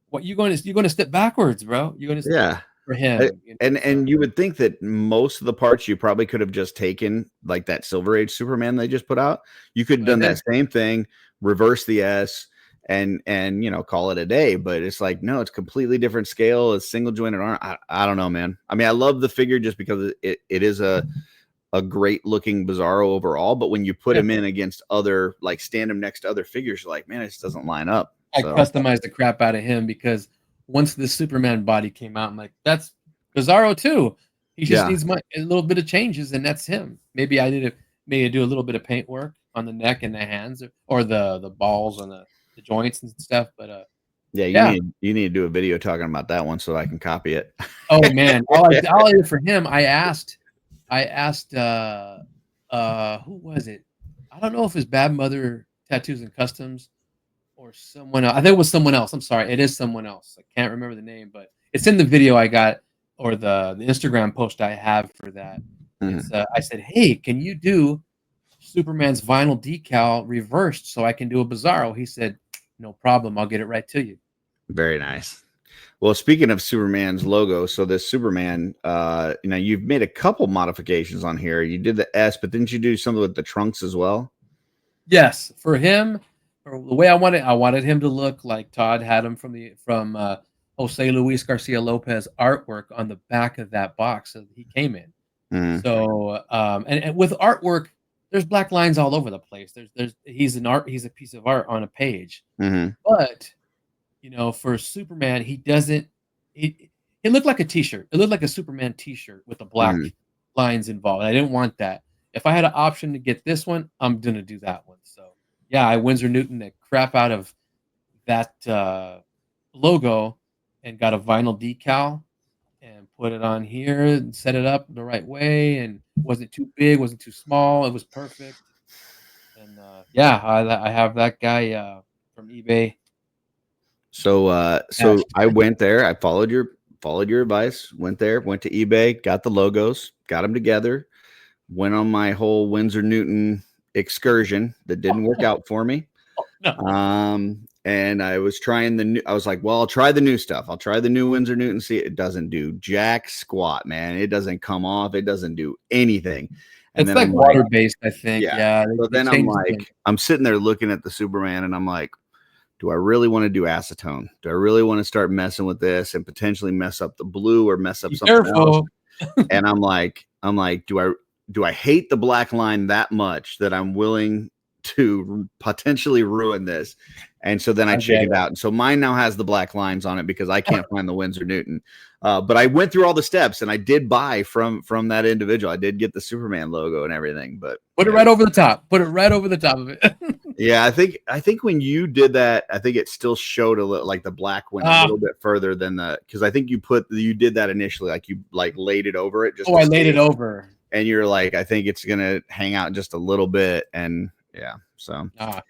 Speaker 3: what you're going to step backwards, bro? You're going to
Speaker 2: Yeah.
Speaker 3: for
Speaker 2: I-
Speaker 3: him, so
Speaker 2: and you would think that most of the parts you probably could have just taken, like that Silver Age Superman they just put out. You could have
Speaker 3: but I
Speaker 2: done
Speaker 3: did.
Speaker 2: that same thing, reverse the S, and call it a day. But it's like no, it's completely different scale. It's single jointed arm. I don't know, man. I mean, I love the figure just because it is a great looking Bizarro overall. But when you put
Speaker 3: Yeah.
Speaker 2: him in against other, like stand him next to other figures, you're like, man, it just doesn't line up.
Speaker 3: I
Speaker 2: So
Speaker 3: customized the crap out of him because once the Superman body came out, I'm like, that's Bizarro too. He just
Speaker 2: yeah,
Speaker 3: needs a little bit of changes, and that's him. Maybe do a little bit of paint work on the neck and the hands, or the balls and the joints and stuff. But
Speaker 2: yeah,
Speaker 3: yeah.
Speaker 2: you need to do a video talking about that one so I can copy it.
Speaker 3: Oh man, all I did for him, I asked who was it? I don't know if it's Bad Mother Tattoos and Customs or someone else. I think it was someone else. I'm sorry, it is someone else. I can't remember the name, but it's in the video I got, or the Instagram post I have for that. It's
Speaker 2: Mhm.
Speaker 3: I said, hey, can you do Superman's vinyl decal reversed so I can do a Bizarro? He said, no problem, I'll get it right to you.
Speaker 2: Very nice. Well, speaking of Superman's logo, so this Superman, you've made a couple modifications on here. You did the S, but didn't you do something with the trunks as well?
Speaker 3: Yes, for him, or the way I wanted him to look like Todd had him from Jose Luis Garcia Lopez artwork on the back of that box that he came in.
Speaker 2: Mhm.
Speaker 3: So and with artwork, there's black lines all over the place. He's a piece of art on a page.
Speaker 2: Mhm.
Speaker 3: But for Superman, he doesn't. It looked like a T-shirt. It looked like a Superman T-shirt with the black
Speaker 2: Mhm.
Speaker 3: lines involved. I didn't want that. If I had an option to get this one, I'm gonna do that one. So yeah, I Windsor Newton the crap out of that logo and got a vinyl decal and put it on here and set it up the right way, and wasn't too big, wasn't too small. It was perfect. And yeah, I have that guy from eBay.
Speaker 2: So I went there. I followed your advice. Went there. Went to eBay. Got the logos. Got them together. Went on my whole Windsor Newton excursion that didn't work out for me.
Speaker 3: No.
Speaker 2: And I was trying I was like, well, I'll try the new stuff. I'll try the new Windsor Newton. See, it doesn't do jack squat, man. It doesn't come off. It doesn't do anything. And
Speaker 3: It's
Speaker 2: then
Speaker 3: like
Speaker 2: I'm like,
Speaker 3: water-based, I think.
Speaker 2: yeah.
Speaker 3: Yeah,
Speaker 2: So
Speaker 3: they
Speaker 2: then I'm
Speaker 3: changed the
Speaker 2: like, I'm sitting there looking at the Superman and I'm like, do I really want to do acetone? Do I really want to start messing with this and potentially mess up the blue or mess up
Speaker 3: be
Speaker 2: something else?
Speaker 3: careful.
Speaker 2: And I'm like, do I hate the black line that much that I'm willing to potentially ruin this? And so then I
Speaker 3: I get
Speaker 2: chickened out. And so mine now has the black lines on it because I can't find the Windsor Newton. But I went through all the steps and I did buy from that individual. I did get the Superman logo and everything, but
Speaker 3: Put it right over the top. Put it right over the top of it.
Speaker 2: yeah, I think when you did that, I think it still showed a little, like the black went a
Speaker 3: Ah,
Speaker 2: little bit further than because I think you did that initially, like you like laid it over it just
Speaker 3: oh,
Speaker 2: to
Speaker 3: I laid it
Speaker 2: see,
Speaker 3: over.
Speaker 2: and you're like, I think it's gonna hang out just a little bit, and yeah, so
Speaker 3: Ah,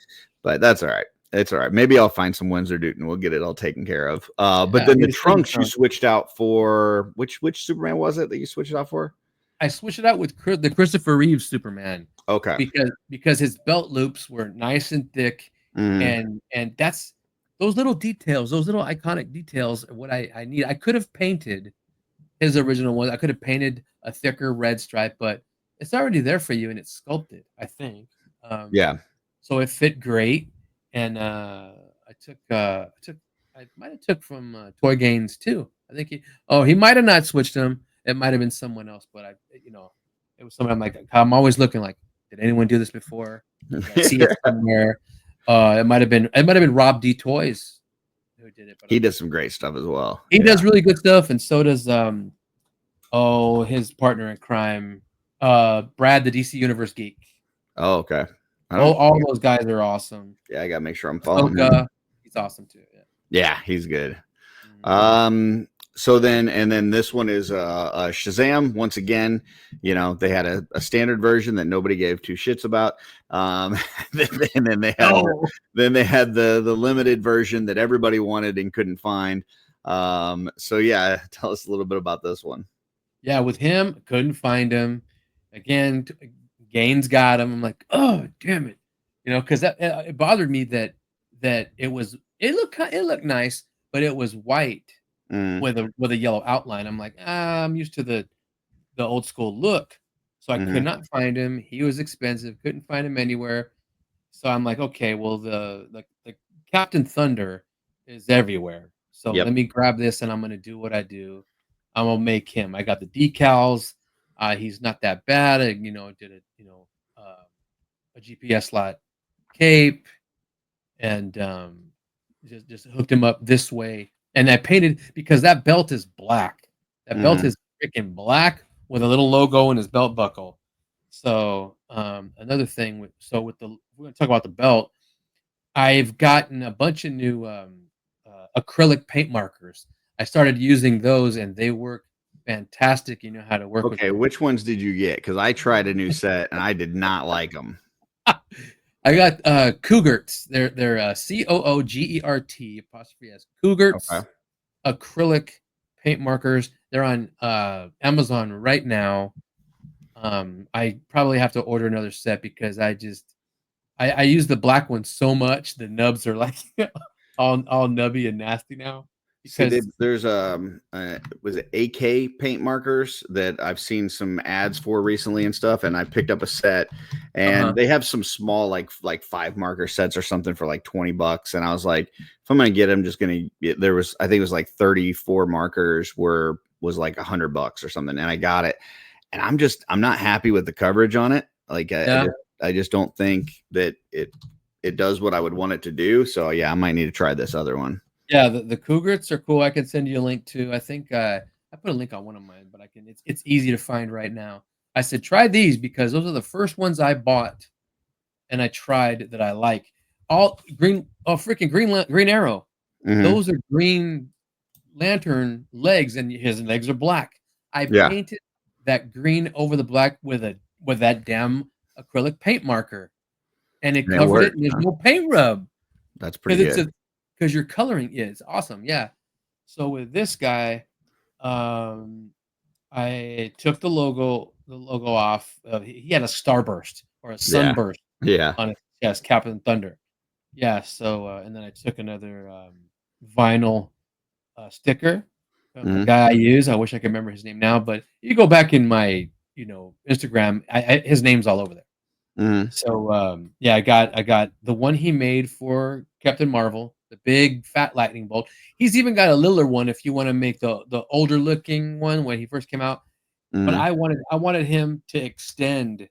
Speaker 2: but that's all right. It's all right. Maybe I'll find some Windsor Newton. We'll get it all taken care of. But
Speaker 3: yeah, I
Speaker 2: then
Speaker 3: need
Speaker 2: the
Speaker 3: to see the
Speaker 2: trunks you
Speaker 3: trunk.
Speaker 2: switched out for which Superman was it that you switched it out for?
Speaker 3: I switched it out with the Christopher Reeves Superman
Speaker 2: Okay.
Speaker 3: because his belt loops were nice and thick,
Speaker 2: Mm,
Speaker 3: and that's those little details, those little iconic details are what I need. I could have painted his original one. I could have painted a thicker red stripe, but it's already there for you and it's sculpted, I think. Um,
Speaker 2: yeah.
Speaker 3: so it fit great. And I might have took from Toy Gaines too. I think he might have not switched them. It might have been someone else, but it was someone I'm always looking like, did anyone do this before? Did I see it somewhere? It might have been Rob D Toys who did it, but
Speaker 2: He does some great stuff as well.
Speaker 3: he does really good stuff, and so does his partner in crime, Brad, the DC Universe geek.
Speaker 2: Oh, okay. I don't.
Speaker 3: All those guys are awesome.
Speaker 2: Yeah, I gotta make sure I'm following him.
Speaker 3: Ahsoka, he's awesome too. Yeah.
Speaker 2: Yeah, he's good.
Speaker 3: Mhm.
Speaker 2: So then this one is Shazam. Once again, they had a standard version that nobody gave two shits about. And then they had the limited version that everybody wanted and couldn't find. So yeah, tell us a little bit about this one.
Speaker 3: Yeah, with him, couldn't find him. Again, Gaines got him. I'm like, oh damn it, because that it bothered me that it looked nice, but it was white
Speaker 2: Mm,
Speaker 3: with a yellow outline. I'm like, I'm used to the old school look, so I could
Speaker 2: mhm.
Speaker 3: not find him. He was expensive, couldn't find him anywhere. So I'm like, okay, well the Captain Thunder is everywhere. So
Speaker 2: Yep.
Speaker 3: let me grab this and I'm gonna do what I do. I'm gonna make him. I got the decals. He's not that bad. I, did it, a GPS slot cape and just hooked him up this way. And I painted because that belt is black. That belt
Speaker 2: Mhm.
Speaker 3: is freaking black with a little logo in his belt buckle. So another thing we're gonna talk about the belt. I've gotten a bunch of new acrylic paint markers. I started using those and they work fantastic. You know how to work with
Speaker 2: Okay,
Speaker 3: them.
Speaker 2: which ones did you get? Because I tried a new set and I did not like them.
Speaker 3: I got Cougarts. They're Coogert apostrophe S.
Speaker 2: Okay.
Speaker 3: Cougarts acrylic paint markers. They're on Amazon right now. I probably have to order another set because I use the black one so much the nubs are like all nubby and nasty now
Speaker 2: See,
Speaker 3: because
Speaker 2: there's was it AK paint markers that I've seen some ads for recently and stuff, and I picked up a set, and
Speaker 3: uh-huh.
Speaker 2: they have some small like 5 marker sets or something for like $20, and I was like, if I'm gonna get them, just gonna there was I think it was like 34 markers was like $100 or something, and I got it, and I'm not happy with the coverage on it. Like
Speaker 3: Yeah.
Speaker 2: I just don't think that it does what I would want it to do. So yeah, I might need to try this other one.
Speaker 3: Yeah, the Cougarts are cool. I can send you a link to. I think I put a link on one of mine, but I can. It's easy to find right now. I said try these because those are the first ones I bought and I tried that I like. All green. Oh, freaking Green Arrow.
Speaker 2: Hmm.
Speaker 3: Those are Green Lantern legs, and his legs are black. I
Speaker 2: Yeah,
Speaker 3: painted that green over the black with that damn acrylic paint marker, and it
Speaker 2: and it
Speaker 3: covered it.
Speaker 2: worked.
Speaker 3: And there's
Speaker 2: Huh?
Speaker 3: no paint rub.
Speaker 2: That's pretty
Speaker 3: Because
Speaker 2: good.
Speaker 3: you're coloring it. It's awesome. Yeah. So with this guy, um, I took the logo off. He had a starburst or a
Speaker 2: Yeah,
Speaker 3: sunburst
Speaker 2: yeah.
Speaker 3: on his chest, Captain Thunder. Yeah. So and then I took another vinyl sticker. A
Speaker 2: Mhm,
Speaker 3: guy I use. I wish I could remember his name now, but you go back in my Instagram. His name's all over there.
Speaker 2: mhm,
Speaker 3: So yeah, I got the one he made for Captain Marvel, the big fat lightning bolt. He's even got a littler one if you want to make the older looking one when he first came out. But
Speaker 2: mhm.
Speaker 3: I wanted him to extend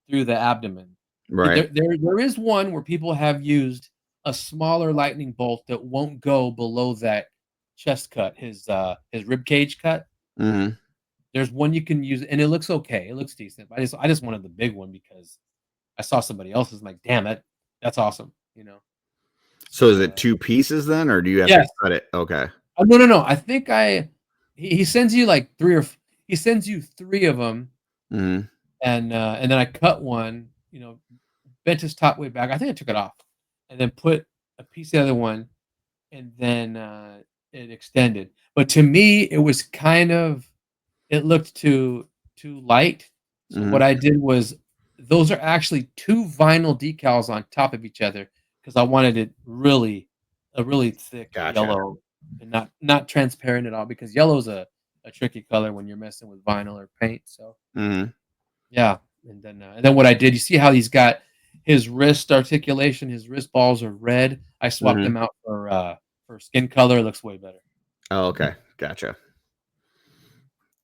Speaker 3: through the abdomen.
Speaker 2: Right.
Speaker 3: There is one where people have used a smaller lightning bolt that won't go below that chest cut, his rib cage cut.
Speaker 2: Mhm.
Speaker 3: There's one you can use, and it looks okay. It looks decent. But I just wanted the big one because I saw somebody else's. I'm like, damn it, that's awesome.
Speaker 2: So is
Speaker 3: So
Speaker 2: it 2 pieces then, or do you have to
Speaker 3: yes,
Speaker 2: cut it? Okay.
Speaker 3: no. I think he sends you like he sends you three of them,
Speaker 2: Mhm,
Speaker 3: and then I cut one. Bent his top way back. I think I took it off, and then put a piece of the other one, and then it extended. But to me, it was it looked too light. So
Speaker 2: mhm.
Speaker 3: what I did was those are actually two vinyl decals on top of each other because I wanted it really a really thick
Speaker 2: Gotcha.
Speaker 3: yellow and not transparent at all because yellow's a tricky color when you're messing with vinyl or paint. So
Speaker 2: Mhm,
Speaker 3: yeah, and then what I did, you see how he's got his wrist articulation, his wrist balls are red. I swapped
Speaker 2: mhm.
Speaker 3: them out for skin color. It looks way better.
Speaker 2: Oh, okay. Gotcha.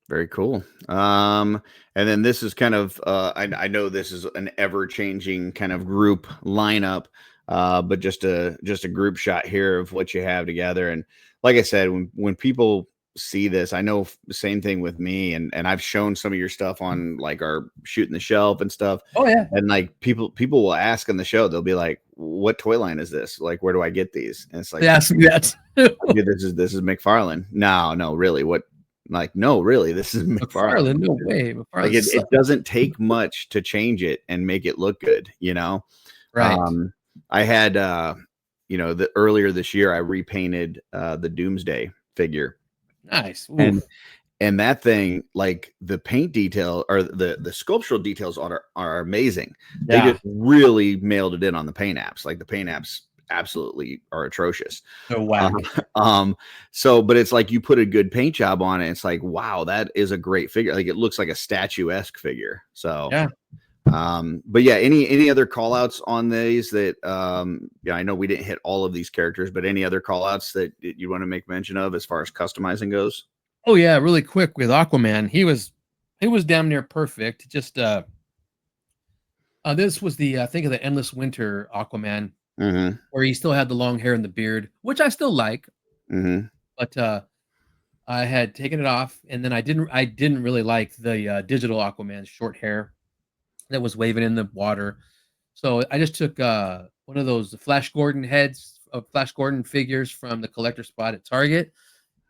Speaker 2: Very cool. And then this is kind of I know this is an ever-changing kind of group lineup. but just a group shot here of what you have together. And like I said, when people see this, I know same thing with me, and I've shown some of your stuff on like our shooting the shelf and stuff.
Speaker 3: Oh yeah,
Speaker 2: And like people will ask on the show, they'll be like, what toy line is this? Like, where do I get these? And it's like,
Speaker 3: they asked me that too.
Speaker 2: dude, this is McFarlane. No, really. What? Like, no, really, this is McFarlane.
Speaker 3: McFarlane, no way.
Speaker 2: Like
Speaker 3: McFarlane
Speaker 2: it doesn't take much to change it and make it look good, you know?
Speaker 3: right.
Speaker 2: I had the earlier this year I repainted the Doomsday figure.
Speaker 3: Nice.
Speaker 2: And
Speaker 3: Oof.
Speaker 2: and that thing, like the paint detail or the sculptural details are amazing. They
Speaker 3: Yeah,
Speaker 2: just really mailed it in on the paint apps. Like the paint apps absolutely are atrocious.
Speaker 3: they're whack.
Speaker 2: So but it's like you put a good paint job on it, it's like, wow, that is a great figure. Like it looks like a statuesque figure. So
Speaker 3: Yeah.
Speaker 2: but yeah, any other call outs on these that I know we didn't hit all of these characters, but any other call outs that you want to make mention of as far as customizing goes?
Speaker 3: Oh yeah, really quick with Aquaman. He was damn near perfect. Just this was the I think of the Endless Winter Aquaman,
Speaker 2: Mm-hmm.
Speaker 3: where he still had the long hair and the beard, which I still like.
Speaker 2: Mm-hmm.
Speaker 3: But I had taken it off, and then I didn't really like the digital Aquaman's short hair that was waving in the water. So I just took one of those Flash Gordon heads of Flash Gordon figures from the collector spot at Target,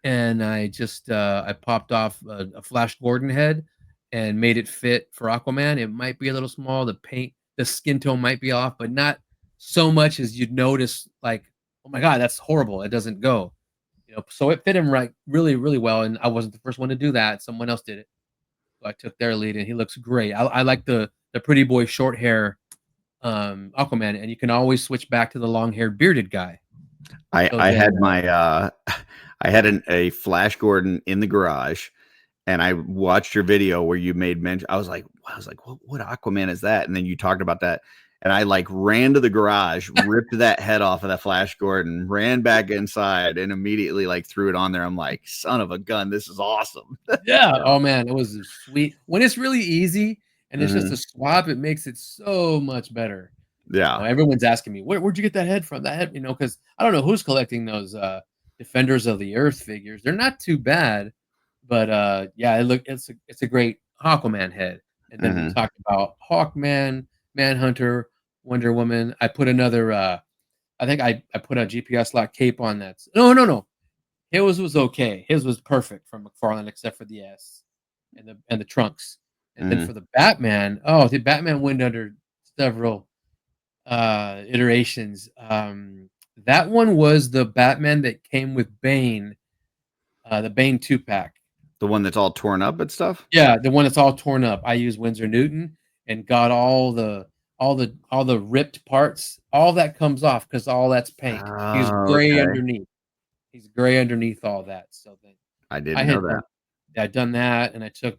Speaker 3: and I just I popped off a Flash Gordon head and made it fit for Aquaman. It might be a little small. The skin tone might be off, but not so much as you'd notice. Like, oh my god, that's horrible. It doesn't go. So it fit him right, really, really well. And I wasn't the first one to do that. Someone else did it. So I took their lead, and he looks great. I like the pretty boy short hair Aquaman, and you can always switch back to the long haired bearded guy.
Speaker 2: I had my I had a Flash Gordon in the garage, and I watched your video where you made mention. I was like, what Aquaman is that? And then you talked about that, and I like ran to the garage, ripped that head off of that Flash Gordon, ran back inside, and immediately like threw it on there. I'm like, son of a gun, this is awesome.
Speaker 3: Yeah. Oh man, it was sweet. When it's really easy and it's just
Speaker 2: Mhm.
Speaker 3: a swap, it makes it so much better.
Speaker 2: Yeah.
Speaker 3: Everyone's asking me, where'd you get that head from? That head, because I don't know who's collecting those Defenders of the Earth figures. They're not too bad, but yeah, it's a great Aquaman head. And then we
Speaker 2: Mhm.
Speaker 3: talked about Hawkman, Manhunter, Wonder Woman. I put another I think I put a GPS lock cape on that. No. His was okay. His was perfect from McFarlane, except for the S and the trunks. And then
Speaker 2: Mhm.
Speaker 3: for the Batman went under several iterations. That one was the Batman that came with Bane, the Bane 2-pack.
Speaker 2: The one that's all torn up and stuff.
Speaker 3: Yeah, the one that's all torn up. I used Winsor Newton and got all the ripped parts. All that comes off because all that's paint. He's
Speaker 2: Oh,
Speaker 3: gray
Speaker 2: okay.
Speaker 3: underneath. He's gray underneath all that. So then
Speaker 2: I
Speaker 3: I
Speaker 2: didn't know
Speaker 3: had
Speaker 2: that.
Speaker 3: done that, and I took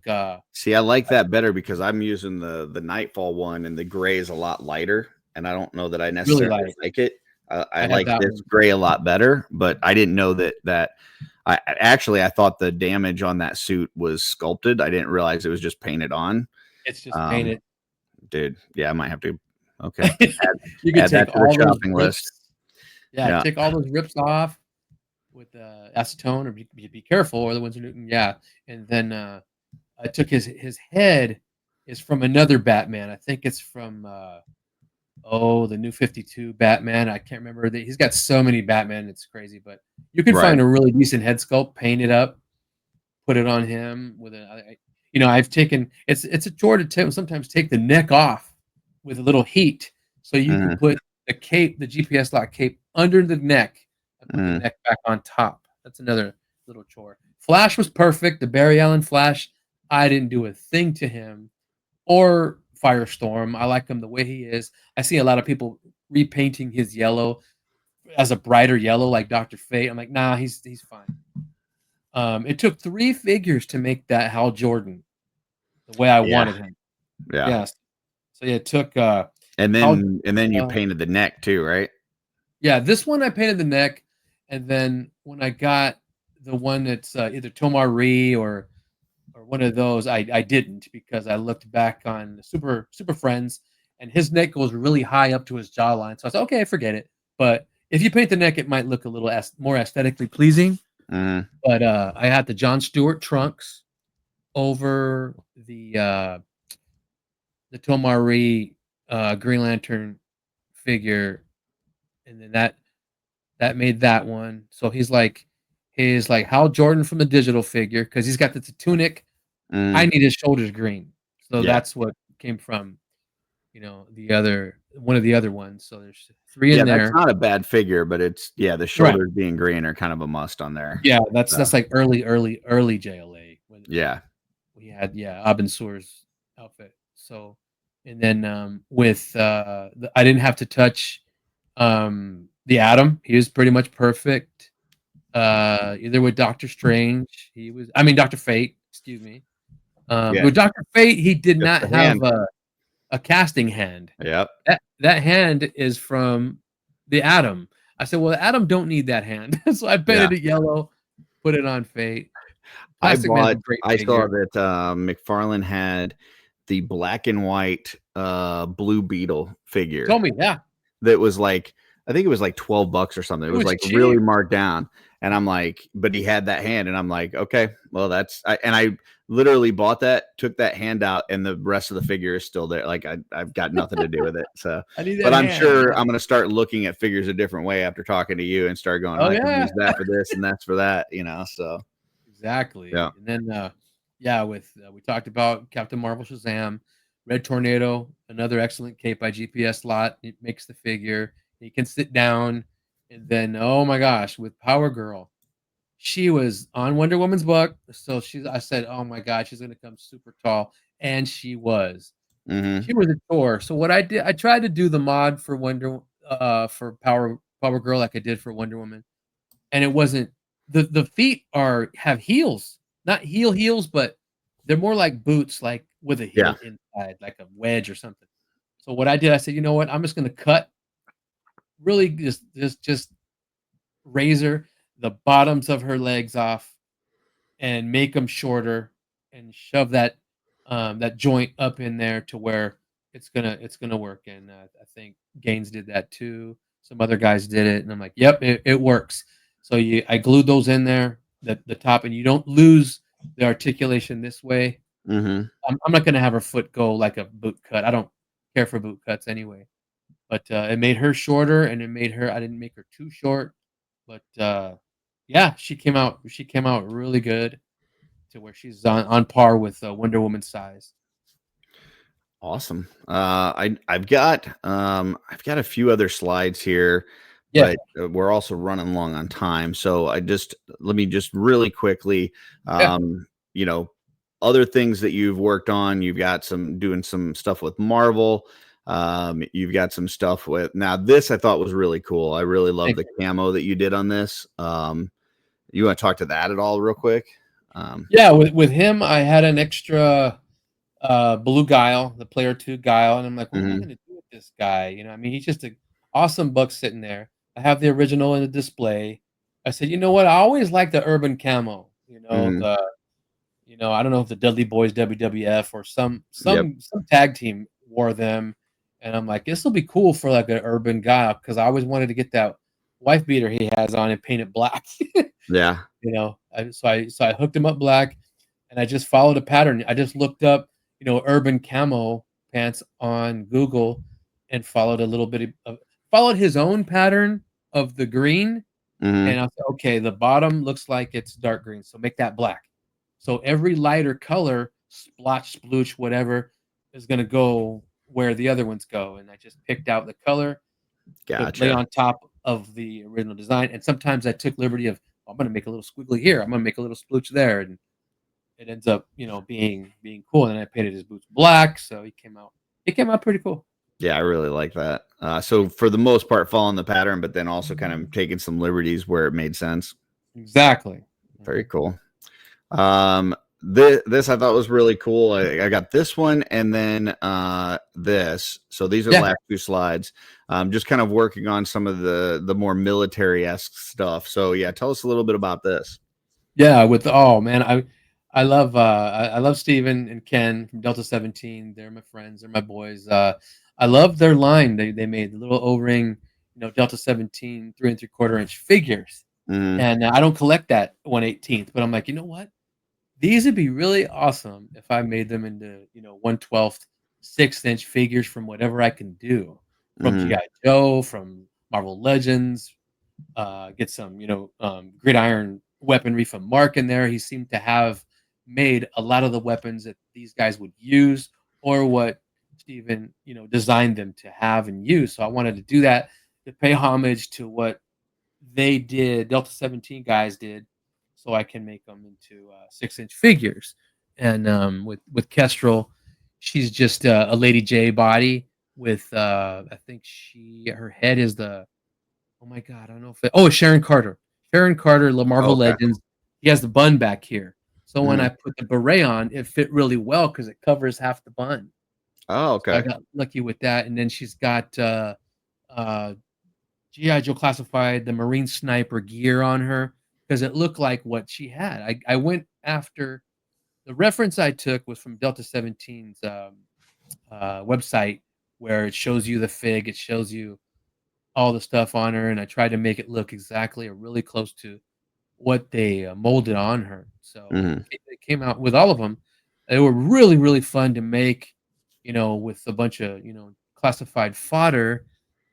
Speaker 2: See, I like that better because I'm using the Nightfall one, and the gray is a lot lighter, and I don't know that I
Speaker 3: really
Speaker 2: necessarily
Speaker 3: light.
Speaker 2: like it. I
Speaker 3: I had
Speaker 2: like
Speaker 3: that
Speaker 2: this
Speaker 3: one.
Speaker 2: gray a lot better, but I didn't know that. I thought the damage on that suit was sculpted. I didn't realize it was just painted on.
Speaker 3: It's just
Speaker 2: Um,
Speaker 3: painted.
Speaker 2: dude, yeah, I might have to. Okay,
Speaker 3: You could
Speaker 2: add that
Speaker 3: take
Speaker 2: to the
Speaker 3: all those
Speaker 2: shopping list.
Speaker 3: rips. Yeah,
Speaker 2: Yeah.
Speaker 3: take all those rips off with acetone, or be careful, or the Winsor Newton. Yeah, and then I took his head is from another Batman. I think it's from the New 52 Batman. I can't remember. He's got so many Batman, it's crazy. But you can
Speaker 2: Right.
Speaker 3: find a really decent head sculpt, paint it up, put it on him with I've taken it's a chore to sometimes take the neck off with a little heat, so you can
Speaker 2: Mhm.
Speaker 3: put the cape, the GPS lock cape, under the neck and put the
Speaker 2: Mhm.
Speaker 3: neck back on top. That's another little chore. Flash was perfect. The Barry Allen Flash, I didn't do a thing to him, or Firestorm. I like him the way he is. I see a lot of people repainting his yellow as a brighter yellow, like Dr. Fate. I'm like, nah, he's fine. It took 3 figures to make that Hal Jordan the way I
Speaker 2: Yeah.
Speaker 3: wanted him.
Speaker 2: Yeah.
Speaker 3: Yes. So yeah, it took
Speaker 2: And
Speaker 3: Hal.
Speaker 2: then you painted the neck too, right?
Speaker 3: Yeah, this one I painted the neck, and then when I got the one that's either Tomar Ree or one of those, I didn't, because I looked back on Super Friends, and his neck goes really high up to his jawline. So I said, okay, forget it. But if you paint the neck, it might look a little more aesthetically pleasing.
Speaker 2: Mhm.
Speaker 3: But I had the John Stewart trunks over the Tomari Green Lantern figure, and then that made that one. So he's like Hal Jordan from the digital figure because he's got the tunic. I
Speaker 2: Mhm.
Speaker 3: need his shoulders green, so
Speaker 2: Yeah.
Speaker 3: that's what came from the other one of the other ones. So there's three
Speaker 2: Yeah,
Speaker 3: in
Speaker 2: that's
Speaker 3: there.
Speaker 2: not a bad figure, but it's the
Speaker 3: Right.
Speaker 2: shoulders being green are kind of a must on there.
Speaker 3: Yeah, that's
Speaker 2: So,
Speaker 3: like early JLA when
Speaker 2: yeah.
Speaker 3: we had Abin Sur's outfit. So and then with I didn't have to touch the Atom. He was pretty much perfect. Either with Doctor Strange, Doctor Fate, excuse me.
Speaker 2: Yeah.
Speaker 3: With Doctor Fate, he did
Speaker 2: Just
Speaker 3: not
Speaker 2: the
Speaker 3: have
Speaker 2: hand.
Speaker 3: a casting hand.
Speaker 2: Yep.
Speaker 3: That hand is from the Atom. I said, well, the Atom don't need that hand, so I
Speaker 2: Yeah.
Speaker 3: painted it yellow, put it on Fate. Plastic Man's a great
Speaker 2: I saw
Speaker 3: figure.
Speaker 2: that McFarlane had the black and white Blue Beetle
Speaker 3: You
Speaker 2: figure
Speaker 3: told me, yeah,
Speaker 2: that was like, I think it was like $12 or something. It
Speaker 3: it
Speaker 2: was
Speaker 3: was
Speaker 2: like really
Speaker 3: cheap.
Speaker 2: marked down. And I'm like, but he had that hand, and I'm like, okay, well, and I literally bought that, took that hand out, and the rest of the figure is still there. Like I've got nothing to do with it. So,
Speaker 3: I need
Speaker 2: but
Speaker 3: that
Speaker 2: I'm
Speaker 3: hand.
Speaker 2: sure
Speaker 3: Yeah.
Speaker 2: I'm going to start looking at figures a different way after talking to you and start going,
Speaker 3: Oh
Speaker 2: I can
Speaker 3: yeah,
Speaker 2: use that for this and that's for that, So,
Speaker 3: exactly.
Speaker 2: yeah.
Speaker 3: And then yeah, with we talked about Captain Marvel, Shazam, Red Tornado, another excellent cape by GPS Lot. It makes the figure. He can sit down, and then oh my gosh, with Power Girl, she was on Wonder Woman's book, so I said, oh my god, she's gonna come super tall, and she was.
Speaker 2: Mm-hmm.
Speaker 3: She was a tour. So what I did, I tried to do the mod for for Power Girl like I did for Wonder Woman, and it wasn't. The feet have heels, not heels, but they're more like boots, like with a
Speaker 2: Yeah.
Speaker 3: heel inside, like a wedge or something. So what I did, I said, you know what, I'm just gonna cut really just razor the bottoms of her legs off and make them shorter and shove that joint up in there to where it's gonna work. And I think Gaines did that too. Some other guys did it, and I'm like, yep, it works. So I glued those in there, the top, and you don't lose the articulation this way.
Speaker 2: Mm-hmm.
Speaker 3: I'm not gonna have her foot go like a boot cut. I don't care for boot cuts anyway. But it made her shorter, and it made her. I didn't make her too short, but yeah, she came out really good to where she's on par with Wonder Woman's size.
Speaker 2: Awesome. I've got a few other slides here,
Speaker 3: Yeah,
Speaker 2: but we're also running long on time. So let me just really quickly,
Speaker 3: yeah.
Speaker 2: you know, other things that you've worked on. You've got doing some stuff with Marvel. You've got some stuff with, now this I thought was really cool. I really love
Speaker 3: Thank
Speaker 2: the
Speaker 3: you.
Speaker 2: camo that you did on this. You want to talk to that at all real quick?
Speaker 3: Yeah, with him, I had an extra blue guile, the player 2 guile, and I'm like, what am I
Speaker 2: Mhm,
Speaker 3: gonna do with this guy? He's just an awesome buck sitting there. I have the original in the display. I said, you know what? I always like the urban camo.
Speaker 2: mhm,
Speaker 3: I don't know if the Dudley Boys WWF or some
Speaker 2: yep,
Speaker 3: some some tag team wore them, and I'm like, this will be cool for like an urban guy because I always wanted to get that wife beater he has on and paint it black.
Speaker 2: yeah,
Speaker 3: So I hooked him up black, and I just followed a pattern. I just looked up, urban camo pants on Google, and followed a little bit of followed his own pattern of the green,
Speaker 2: mhm,
Speaker 3: and I said, okay, the bottom looks like it's dark green, so make that black. So every lighter color, splotch, splooch, whatever, is gonna go where the other ones go, and I just picked out the color to lay
Speaker 2: gotcha.
Speaker 3: on top of the original design. And sometimes I took liberty of, I'm going to make a little squiggly here. I'm going to make a little splooch there, and it ends up, being cool. And I painted his boots black, so he came out. It came out pretty cool.
Speaker 2: Yeah, I really like that. So for the most part, following the pattern, but then also kind of taking some liberties where it made sense.
Speaker 3: Exactly.
Speaker 2: Very cool. This I thought was really cool. I got this one and then this. So these are the
Speaker 3: Yeah,
Speaker 2: last two slides. Just kind of working on some of the more military-esque stuff. So yeah, tell us a little bit about this.
Speaker 3: yeah. Oh man, I love Steven and Ken from Delta 17. They're my friends. They're my boys. I love their line. They made the little O-ring, Delta 17 3 3/4 inch figures,
Speaker 2: Mhm.
Speaker 3: and I don't collect that 1/18th, but I'm like, you know what? These would be really awesome if I made them into 1/12th, 6-inch figures from whatever I can do, from
Speaker 2: Mhm.
Speaker 3: GI Joe, from Marvel Legends. Get some, gridiron weaponry from Mark in there. He seemed to have made a lot of the weapons that these guys would use, or what Steven, designed them to have and use. So I wanted to do that to pay homage to what they did, Delta 17 guys did, so I can make them into 6-inch figures. And with Kestrel, she's just a Lady J body with I think her head is the oh my god, I don't know if Sharon Carter. Sharon Carter, La
Speaker 2: Oh,
Speaker 3: Marvel
Speaker 2: okay.
Speaker 3: Legends. He has the bun back here. So when
Speaker 2: Mhm.
Speaker 3: I put the beret on, it fit really well because it covers half the bun.
Speaker 2: Oh,
Speaker 3: So I
Speaker 2: okay.
Speaker 3: got lucky with that. And then she's got uh GI Joe classified the Marine Sniper gear on her because it looked like what she had. I went after the reference I took was from Delta 17's website where it shows you the fig, it shows you all the stuff on her, and I tried to make it look exactly or really close to what they molded on her. So
Speaker 2: Mhm.
Speaker 3: it came out with all of them. They were really, really fun to make, with a bunch of, classified fodder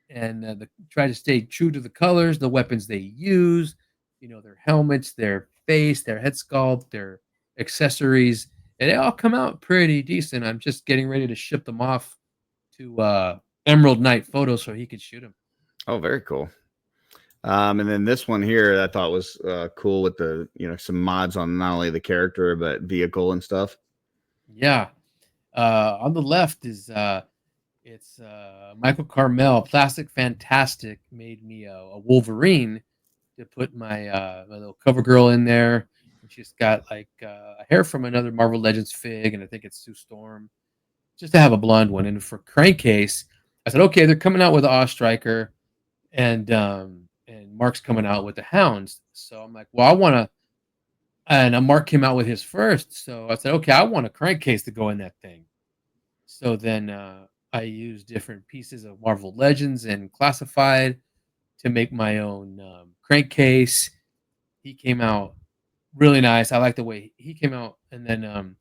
Speaker 3: and try to stay true to the colors, the weapons they use, their helmets, their face, their head sculpt, their accessories, and they all come out pretty decent. I'm just getting ready to ship them off to Emerald Knight Photo so he could shoot them.
Speaker 2: Oh, very cool. And then this one here I thought was cool with the, some mods on not only the character but vehicle and stuff.
Speaker 3: Yeah. On the left is it's Michael Carmel, Plastic Fantastic made me a Wolverine to put my little cover girl in there. And she's got like a hair from another Marvel Legends fig, and I think it's Sue Storm, just to have a blonde one. And for Crankcase, I said, okay, they're coming out with Awe Striker, and Mark's coming out with the Hounds. So I'm like, well, I want to. And Mark came out with his first, so I said, okay, I want a Crankcase to go in that thing. So then I used different pieces of Marvel Legends and Classified to make my own crankcase. He came out really nice. I like the way he came out. And then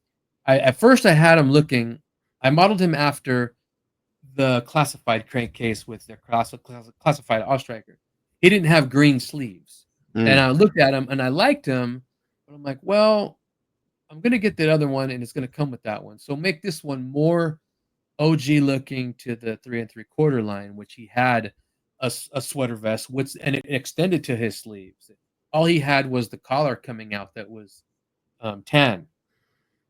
Speaker 3: I at first I had him looking. I modeled him after the Classified crankcase with the Classified Ostriker. He didn't have green sleeves, and
Speaker 2: Mm.
Speaker 3: I looked at him and I liked him, but I'm like, well, I'm gonna get that other one, and it's gonna come with that one. So make this one more OG looking to the 3 3/4 line, which he had a sweater vest, which and it extended to his sleeves. All he had was the collar coming out that was tan.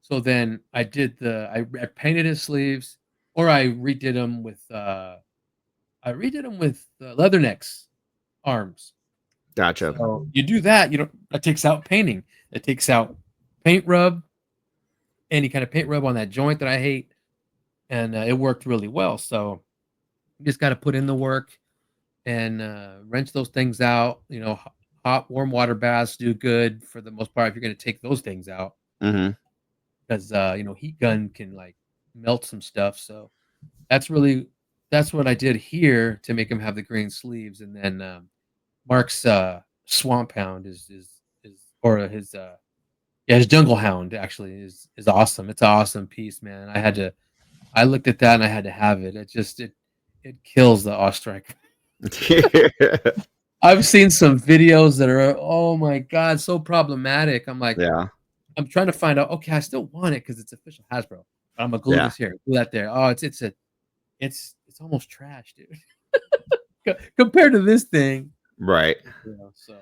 Speaker 3: So then I painted his sleeves, or I redid them with leathernecks arms.
Speaker 2: Gotcha.
Speaker 3: So you do that, that takes out painting. It takes out paint rub, any kind of paint rub on that joint that I hate, and it worked really well. So you just got to put in the work and wrench those things out. Hot, warm water baths do good for the most part if you're going to take those things out
Speaker 2: Hmm.
Speaker 3: because heat gun can like melt some stuff. So that's really that's what I did here to make him have the green sleeves, and then Mark's swamp hound is or his yeah, his jungle hound actually is awesome. It's an awesome piece, man. I looked at that and I had to have it. It kills the Ostrich. I've seen some videos that are, oh my god, so problematic. I'm like,
Speaker 2: Yeah.
Speaker 3: I'm trying to find out. Okay, I still want it because it's official Hasbro. But I'm gonna glue
Speaker 2: Yeah.
Speaker 3: this here, glue that there. Oh, it's almost trash, dude. Compared to this thing,
Speaker 2: Right.
Speaker 3: so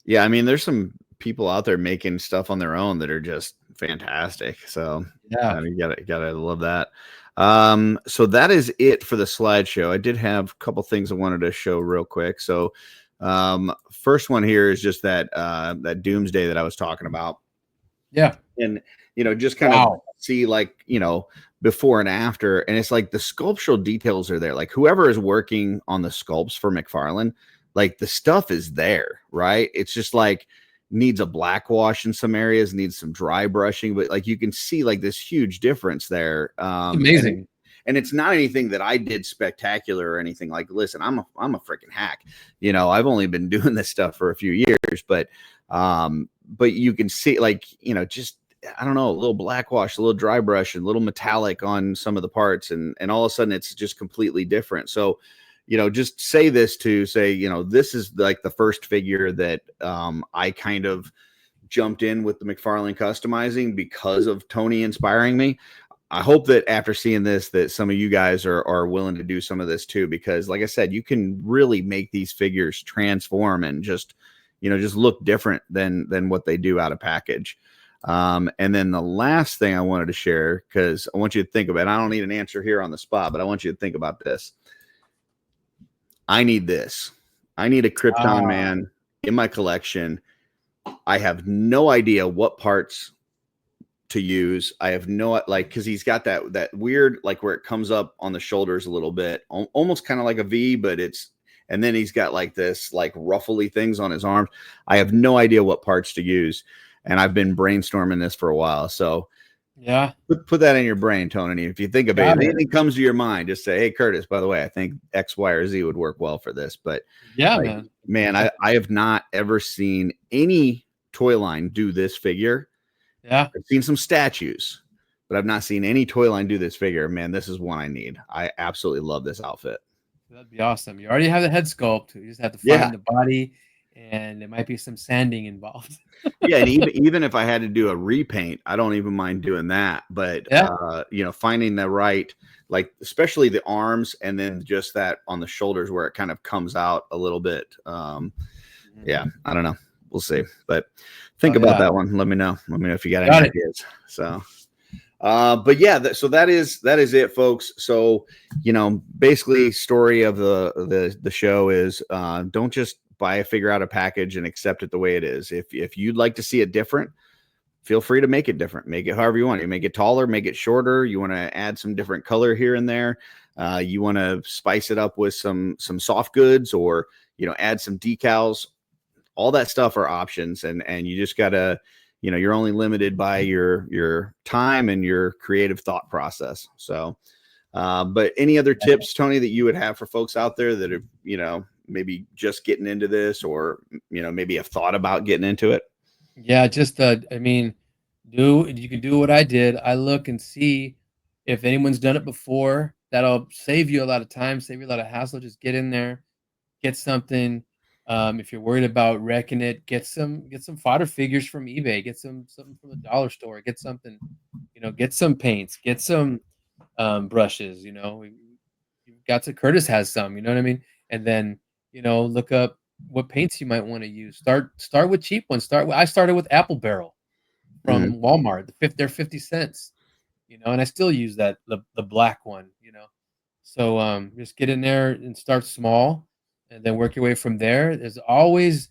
Speaker 2: Yeah. I mean, there's some people out there making stuff on their own that are just fantastic. So
Speaker 3: yeah,
Speaker 2: I mean, you gotta love that. So that is it for the slideshow. I did have a couple things I wanted to show real quick. So first one here is just that Doomsday that I was talking about.
Speaker 3: yeah.
Speaker 2: And just kind of
Speaker 3: Wow.
Speaker 2: see, like, before and after, and it's like the sculptural details are there. Like, whoever is working on the sculpts for McFarlane, like, the stuff is there, right? It's just like needs a black wash in some areas, needs some dry brushing, but like you can see like this huge difference there.
Speaker 3: It's
Speaker 2: And
Speaker 3: amazing.
Speaker 2: and it's not anything that I did spectacular or anything. Like, listen, I'm a freaking hack. I've only been doing this stuff for a few years, but you can see, like, just, I don't know, a little black wash, a little dry brush, and a little metallic on some of the parts, and all of a sudden it's just completely different. So, just say this to say, this is like the first figure that I kind of jumped in with the McFarlane customizing because of Tony inspiring me. I hope that after seeing this, that some of you guys are willing to do some of this too, because like I said, you can really make these figures transform and just look different than what they do out of package. And then the last thing I wanted to share, because I want you to think about it. I don't need an answer here on the spot, but I want you to think about this. I need this. I need a Krypton Man in my collection. I have no idea what parts to use. I have no, like, because he's got that weird, like, where it comes up on the shoulders a little bit, almost kind of like a V, but and then he's got like this, like, ruffly things on his arms. I have no idea what parts to use, and I've been brainstorming this for a while. So
Speaker 3: yeah,
Speaker 2: put that in your brain, Tony. If you think of it, if anything comes to your mind, just say, hey, Curtis, by the way, I think X, Y, or Z would work well for this. But
Speaker 3: yeah,
Speaker 2: like, man, I have not ever seen any toy line do this figure.
Speaker 3: Yeah,
Speaker 2: I've seen some statues, but I've not seen any toy line do this figure. Man, this is one I need. I absolutely love this outfit.
Speaker 3: that'd be awesome. You already have the head sculpt. You just have to find the body, and there might be some sanding involved.
Speaker 2: Yeah, and even if I had to do a repaint, I don't even mind doing that. But finding the right, like, especially the arms, and then just that on the shoulders where it kind of comes out a little bit. Yeah, I don't know. We'll see. But think about that one. Let me know. Let me know if you got any ideas. So but yeah, so that is it, folks. So, basically, story of the show is don't just buy a figure out of package and accept it the way it is. If you'd like to see it different, feel free to make it different. Make it however you want. You make it taller, make it shorter. You want to add some different color here and there. You want to spice it up with some soft goods, or add some decals. All that stuff are options, and you just gotta, you're only limited by your time and your creative thought process. So, but any other tips, Tony, that you would have for folks out there that are, maybe just getting into this, or, maybe have thought about getting into it?
Speaker 3: Yeah, just I mean, you can do what I did. I look and see if anyone's done it before. That'll save you a lot of time, save you a lot of hassle. Just get in there, get something. If you're worried about wrecking it, get some fodder figures from eBay, get something from the dollar store, get something, get some paints, get some brushes, Curtis has some, you know what I mean? And then, look up what paints you might want to use. Start with cheap ones. I started with Apple Barrel from Walmart. They're 50 cents, and I still use that, the black one, So just get in there and start small, and then work your way from there. There's always,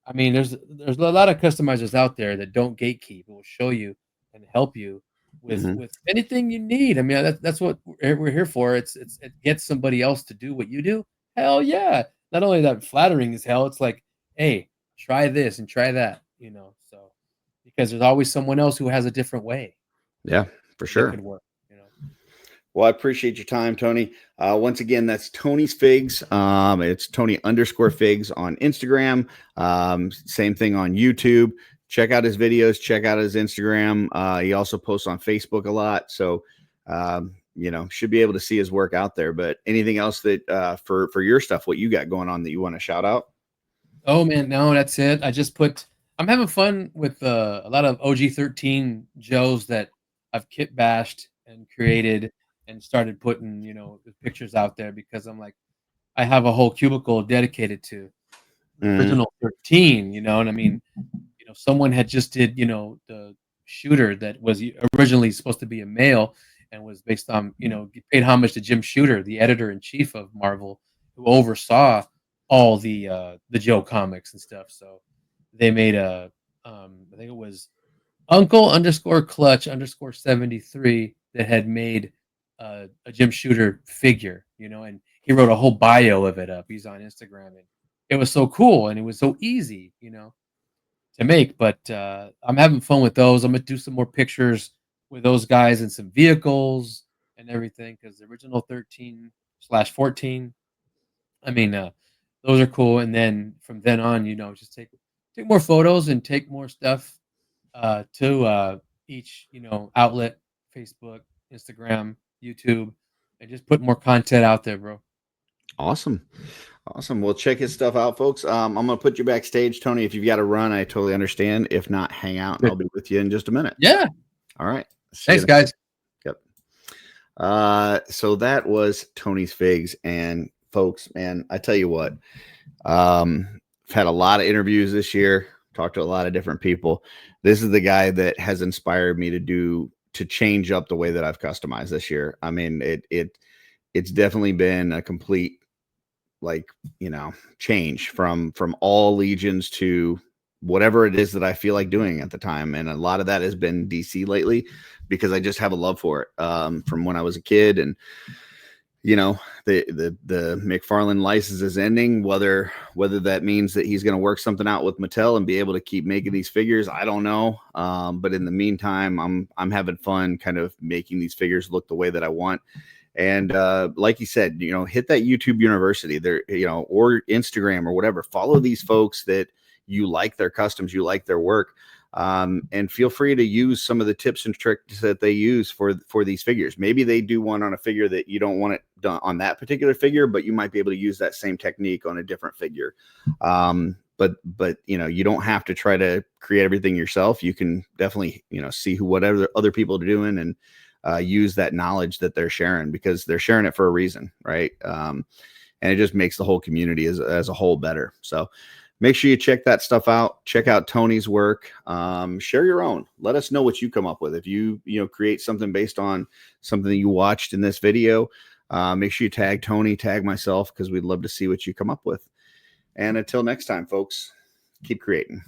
Speaker 3: I mean, there's a lot of customizers out there that don't gatekeep. It will show you and help you with anything you need. I mean, that's what we're here for. It gets somebody else to do what you do. Hell yeah! Not only that, flattering as hell. It's like, hey, try this and try that. So because there's always someone else who has a different way.
Speaker 2: Yeah, for sure.
Speaker 3: That could work.
Speaker 2: Well, I appreciate your time, Tony. Once again, that's Tony's Figs. It's Tony_Figs on Instagram. Same thing on YouTube. Check out his videos. Check out his Instagram. He also posts on Facebook a lot. So, should be able to see his work out there. But anything else that for your stuff, what you got going on that you want to shout out?
Speaker 3: Oh, man, no, that's it. I'm having fun with a lot of OG13 Joes that I've kit bashed and created and started putting, pictures out there, because I'm like, I have a whole cubicle dedicated to the original 13, and I mean, someone had just did, the shooter that was originally supposed to be a male and was based on, paid homage to Jim Shooter, the editor-in-chief of Marvel, who oversaw all the Joe comics and stuff. So they made I think it was Uncle_Clutch_73 that had made a Jim Shooter figure, and he wrote a whole bio of it up. He's on Instagram, and it was so cool, and it was so easy, to make. But I'm having fun with those. I'm gonna do some more pictures with those guys and some vehicles. and everything, because the original 13/14, I mean, those are cool. And then from then on, just take more photos and take more stuff to each outlet: Facebook, Instagram, YouTube, and just put more content out there, bro.
Speaker 2: Awesome. Awesome. Well, check his stuff out, folks. I'm going to put you backstage, Tony. If you've got to run, I totally understand. If not, hang out and I'll be with you in just a minute.
Speaker 3: Yeah.
Speaker 2: All right.
Speaker 3: Thanks, guys.
Speaker 2: Yep. So that was Tony's Figs. And folks, man, I tell you what, I've had a lot of interviews this year, talked to a lot of different people. This is the guy that has inspired me to change up the way that I've customized this year. I mean, it's definitely been a complete, like, change from all legions to whatever it is that I feel like doing at the time. And a lot of that has been DC lately because I just have a love for it, from when I was a kid. And the McFarlane license is ending, whether that means that he's going to work something out with Mattel and be able to keep making these figures, I don't know. But in the meantime, I'm having fun kind of making these figures look the way that I want. And like you said, hit that YouTube University there, or Instagram or whatever. Follow these folks that you like their customs, you like their work, and feel free to use some of the tips and tricks that they use for these figures. Maybe they do one on a figure that you don't want it done on that particular figure, but you might be able to use that same technique on a different figure. But you don't have to try to create everything yourself. You can definitely see whatever other people are doing and use that knowledge that they're sharing, because they're sharing it for a reason, right? And it just makes the whole community as a whole better. So make sure you check that stuff out. Check out Tony's work. Share your own. Let us know what you come up with. If you create something based on something that you watched in this video, make sure you tag Tony, tag myself, because we'd love to see what you come up with. And until next time, folks, keep creating.